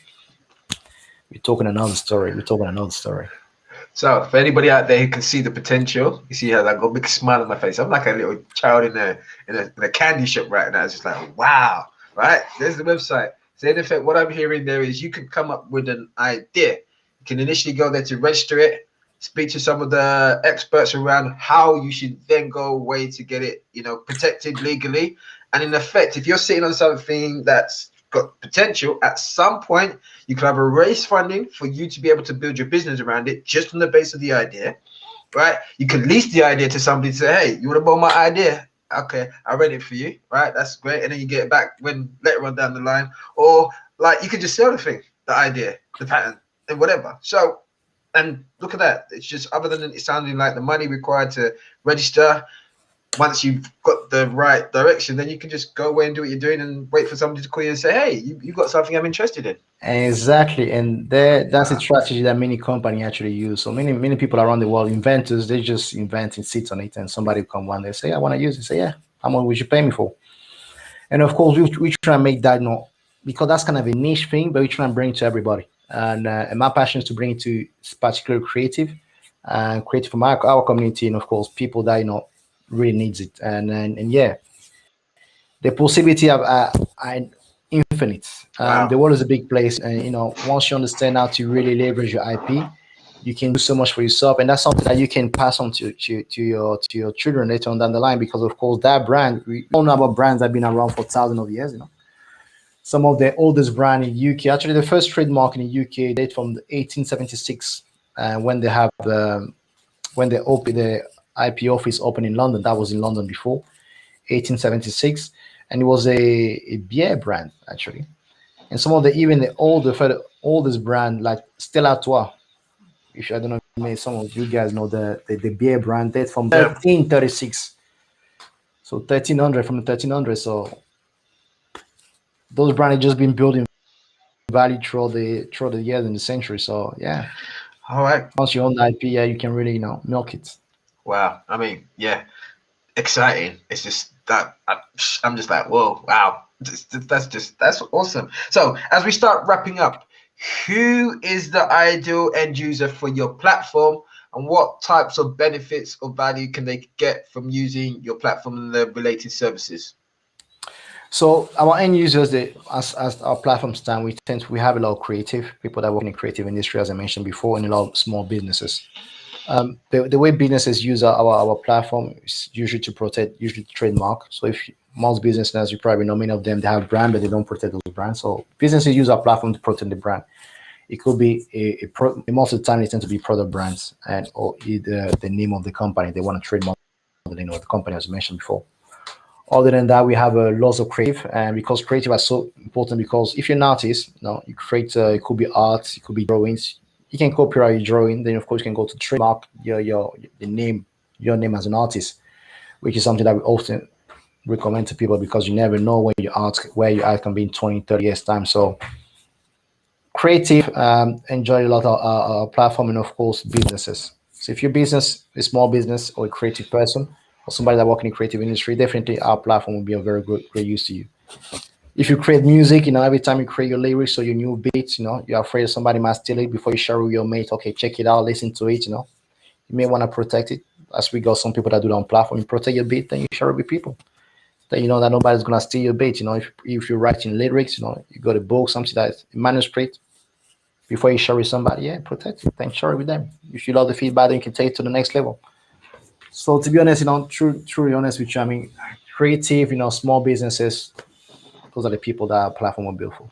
S2: we're talking another story. We're talking another story.
S1: So for anybody out there who can see the potential, you see how I got a big smile on my face. I'm like a little child in a candy shop right now. It's just like, wow, right? There's the website. So in effect, what I'm hearing there is you can come up with an idea. You can initially go there to register it, speak to some of the experts around how you should then go away to get it, protected legally. And in effect, if you're sitting on something that's got potential, at some point you can have a raise funding for you to be able to build your business around it just on the base of the idea, right? You can lease the idea to somebody to say, hey, you want to borrow my idea? okay, I read it for you, right? That's great. And then you get it back when later on down the line, or like you could just sell the thing, the idea, the pattern, and whatever. So, and look at that. It's just other than it sounding like the money required to register. Once you've got the right direction, then you can just go away and do what you're doing and wait for somebody to call you and say, hey, you got something I'm interested in.
S2: Exactly, and that's a strategy that many company actually use. So many people around the world, inventors, they just invent and sit on it, and somebody will come one day say, "I want to use it." Say, "Yeah, how much would you pay me for?" And of course, we try and make that not because that's kind of a niche thing, but we try and bring it to everybody. And my passion is to bring it to particular creative, creative from our community, and of course, people that really needs it. And yeah, the possibility are infinite. The
S1: Wow.
S2: world is a big place, and once you understand how to really leverage your IP, you can do so much for yourself, and that's something that you can pass on to your children later on down the line. Because of course, that brand, we all know about brands that have been around for thousands of years. Some of the oldest brand in UK, actually, the first trademark in the UK date from 1876, when they have when they open the IP office open in London. That was in London before 1876, and it was a beer brand actually. And some of the even the oldest brand like Stella Artois. If I don't know, maybe some of you guys know the beer brand date from
S1: Yeah.
S2: 1336. So 1300 from the 1300. So those brands have just been building value throughout the years and the century. So yeah,
S1: All right.
S2: once you own the IP, yeah, you can really milk it.
S1: Wow. I mean, yeah, exciting. It's just that I'm just like, whoa, wow. That's awesome. So as we start wrapping up, who is the ideal end user for your platform, and what types of benefits or value can they get from using your platform and the related services?
S2: So our end users, as our platform stand, we have a lot of creative people that work in the creative industry, as I mentioned before, and a lot of small businesses. The way businesses use our platform is usually to protect usually trademark. So if most businesses, as you probably know, many of them they have brand, but they don't protect those brands. So businesses use our platform to protect the brand. It could be most of the time it tends to be product brands and or either the name of the company. They want to trademark the name of the company, as I mentioned before. Other than that, we have a lots of creative, and because creative are so important, because if you're an artist, you create. It could be art, it could be drawings. You can copyright your drawing. Then of course you can go to trademark your the name your name as an artist, which is something that we often recommend to people because you never know where your art can be in 20, 30 years time. So creative enjoy a lot of platform, and of course businesses. So if your business a small business or a creative person or somebody that work in the creative industry, definitely our platform will be a very great use to you. If you create music, every time you create your lyrics or your new beats, you're afraid somebody might steal it before you share with your mate. Okay, check it out, listen to it. You may want to protect it. As we got some people that do that on platform, you protect your beat, then you share it with people. Then you know that nobody's gonna steal your beat. If you're writing lyrics, you got a book, something that's a manuscript. Before you share with somebody, yeah, protect it. Then share it with them. If you love the feedback, then you can take it to the next level. So to be honest, truly honest with you, I mean, creative, small businesses, those are the people that our platform will build for.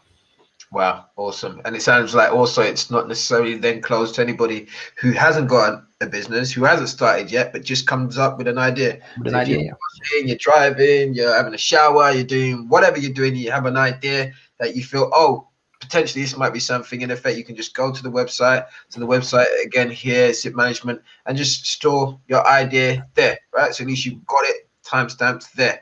S1: Wow, awesome. And it sounds like also it's not necessarily then closed to anybody who hasn't got a business, who hasn't started yet, but just comes up with an idea.
S2: With an
S1: So if you're
S2: idea, yeah.
S1: washing, you're driving, you're having a shower, you're doing whatever you're doing, you have an idea that you feel, oh, potentially this might be something. In effect, you can just go to the website. So the website again here, SIP management, and just store your idea there, right? So at least you've got it timestamped there.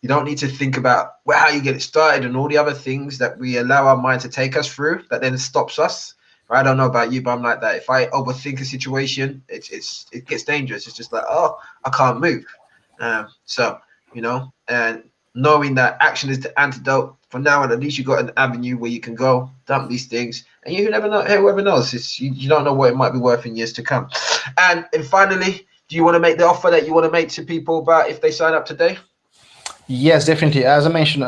S1: You don't need to think about how you get it started and all the other things that we allow our mind to take us through that then stops us. I don't know about you, but I'm like that. If I overthink a situation, it gets dangerous. It's just like, oh, I can't move. So and knowing that action is the antidote. For now, and at least you got an avenue where you can go dump these things, and you never know. Hey, whoever knows, you don't know what it might be worth in years to come. And finally, do you want to make the offer that you want to make to people about if they sign up today?
S2: Yes, definitely. As I mentioned,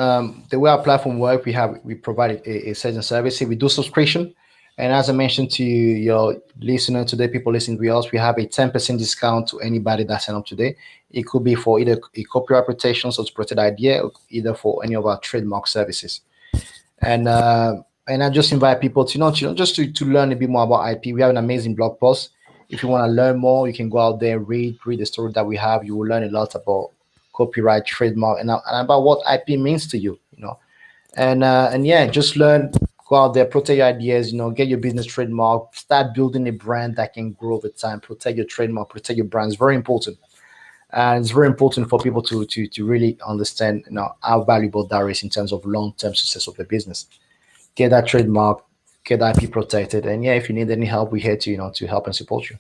S2: the way our platform work, we provide a certain service. We do subscription, and as I mentioned to your listener today, people listening to us, we have a 10% discount to anybody that sign up today. It could be for either a copyright protection, so to protect idea, or either for any of our trademark services. And I just invite people to just to learn a bit more about IP. We have an amazing blog post. If you want to learn more, you can go out there, read the story that we have. You will learn a lot about copyright, trademark, and about what IP means to you, you know. And yeah, just learn, go out there, protect your ideas, you know, get your business trademark, start building a brand that can grow over time, protect your trademark, protect your brand. It's very important. And it's very important for people to really understand, you know, how valuable that is in terms of long-term success of the business. Get that trademark, get IP protected. And yeah, if you need any help, we're here to, you know, to help and support you.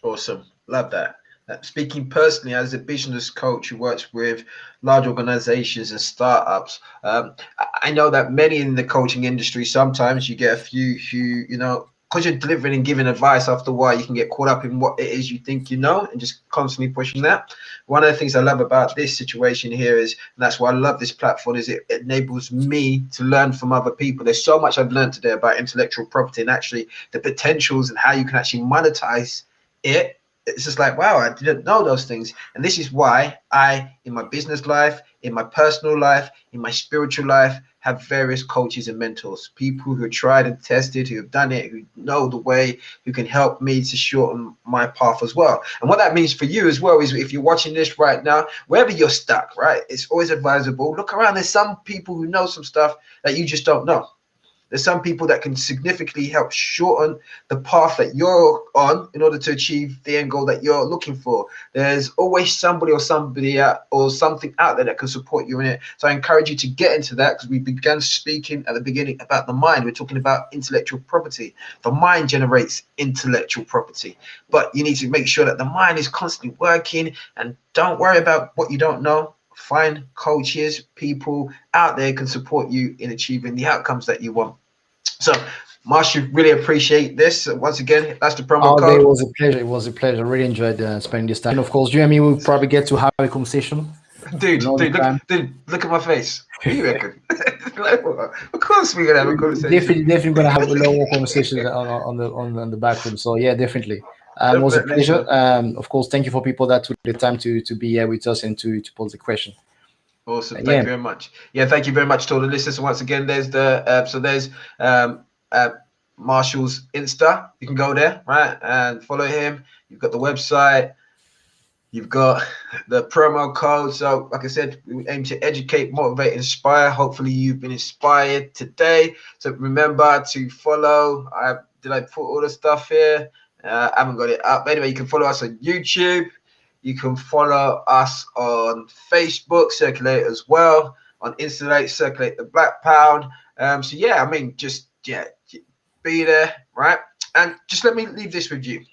S1: Awesome. Love that. Speaking personally as a business coach who works with large organizations and startups, I know that many in the coaching industry, sometimes you get a few who, you know, because you're delivering and giving advice, after a while, you can get caught up in what it is you think you know and just constantly pushing that. One of the things I love about this situation here is, and that's why I love this platform, is it enables me to learn from other people. There's so much I've learned today about intellectual property and actually the potentials and how you can actually monetize it. It's just like, wow, I didn't know those things. And this is why I, in my business life, in my personal life, in my spiritual life, have various coaches and mentors, people who have tried and tested, who have done it, who know the way, who can help me to shorten my path as well. And what that means for you as well is, if you're watching this right now, wherever you're stuck, right, it's always advisable, look around. There's some people who know some stuff that you just don't know. There's some people that can significantly help shorten the path that you're on in order to achieve the end goal that you're looking for. There's always somebody or something out there that can support you in it. So I encourage you to get into that, because we began speaking at the beginning about the mind. We're talking about intellectual property. The mind generates intellectual property, but you need to make sure that the mind is constantly working, and don't worry about what you don't know. Find coaches, people out there can support you in achieving the outcomes that you want. So, Marshall, really appreciate this. Once again, that's the promo
S2: All day,
S1: code.
S2: it was a pleasure. It was a pleasure. I really enjoyed spending this time. And of course, you and me will probably get to have a conversation another time.
S1: Look at my face. What do you reckon? Like, of course, we're gonna have a conversation.
S2: Definitely gonna have a lot more conversations on the back room. So yeah, definitely. It was a
S1: Definitely.
S2: pleasure. Of course, thank you for people that took the time to be here with us and to pose the question.
S1: Awesome. Thank
S2: Yeah,
S1: you very much. Yeah, thank you very much to all the listeners. Once again, there's the there's uh, Marshall's Insta. You can go there, right, and follow him. You've got the website. You've got the promo code. So, like I said, we aim to educate, motivate, inspire. Hopefully, you've been inspired today. So remember to follow. Did I put all the stuff here? I haven't got it up. Anyway, you can follow us on YouTube. You can follow us on Facebook, Circulate as well. On Instagram, Circulate the Black Pound. So yeah, I mean, just be there, right? And just let me leave this with you.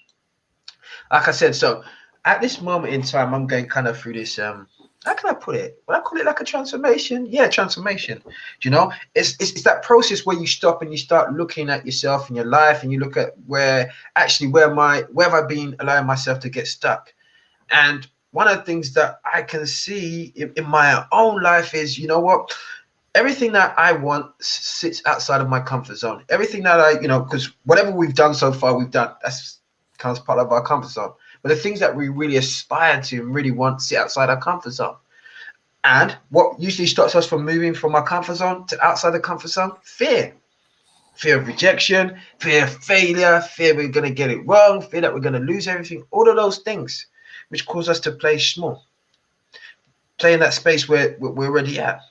S1: Like I said, so at this moment in time, I'm going kind of through this. How can I put it? Would I call it like a transformation? Yeah, transformation. Do you know, it's that process where you stop and you start looking at yourself and your life, and you look at where have I been allowing myself to get stuck? And one of the things that I can see in my own life is, you know what? Everything that I want sits outside of my comfort zone. Everything that because whatever we've done so far, we've done. That's comes part of our comfort zone. But the things that we really aspire to and really want sit outside our comfort zone. And what usually stops us from moving from our comfort zone to outside the comfort zone? Fear. Fear of rejection, fear of failure, fear we're going to get it wrong, fear that we're going to lose everything. All of those things which cause us to play small. Play in that space where we're already at.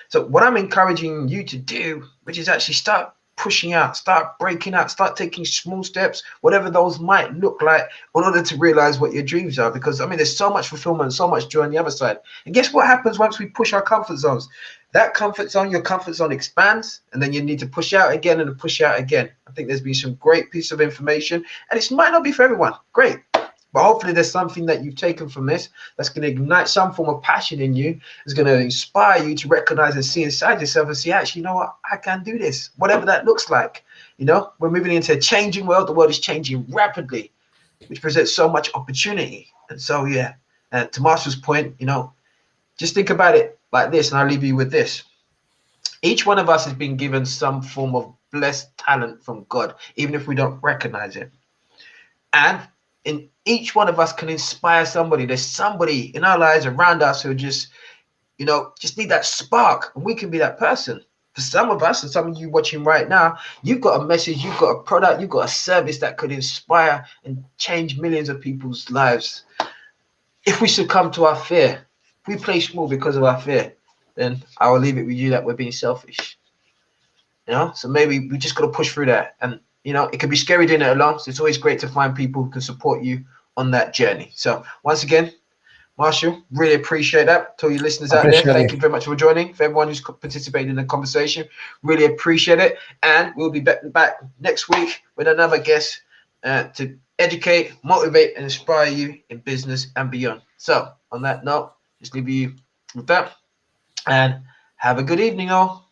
S1: So what I'm encouraging you to do, which is actually start pushing out, start breaking out, start taking small steps, whatever those might look like, in order to realize what your dreams are. Because I mean, there's so much fulfillment, so much joy on the other side. And guess what happens once we push our comfort zones? That comfort zone, your comfort zone expands, and then you need to push out again and push out again. I think there's been some great piece of information, and it might not be for everyone. Great. But hopefully there's something that you've taken from this that's going to ignite some form of passion in you. It's going to inspire you to recognize and see inside yourself and see, actually, you know what? I can do this, whatever that looks like. You know, we're moving into a changing world. The world is changing rapidly, which presents so much opportunity. And so, yeah, to Marshall's point, you know, just think about it like this, and I'll leave you with this. Each one of us has been given some form of blessed talent from God, even if we don't recognize it. And in each one of us can inspire somebody. There's somebody in our lives around us who just need that spark, and we can be that person. For some of us, and some of you watching right now, you've got a message, you've got a product, you've got a service that could inspire and change millions of people's lives. If we succumb to our fear, If we play small because of our fear, then I will leave it with you that we're being selfish. So maybe we just got to push through that. And it can be scary doing it alone. So it's always great to find people who can support you on that journey. So once again, Marshall, really appreciate that. To your listeners out there, thank you very much for joining. For everyone who's participated in the conversation, really appreciate it. And we'll be back next week with another guest to educate, motivate, and inspire you in business and beyond. So on that note, just leave you with that. And have a good evening, all.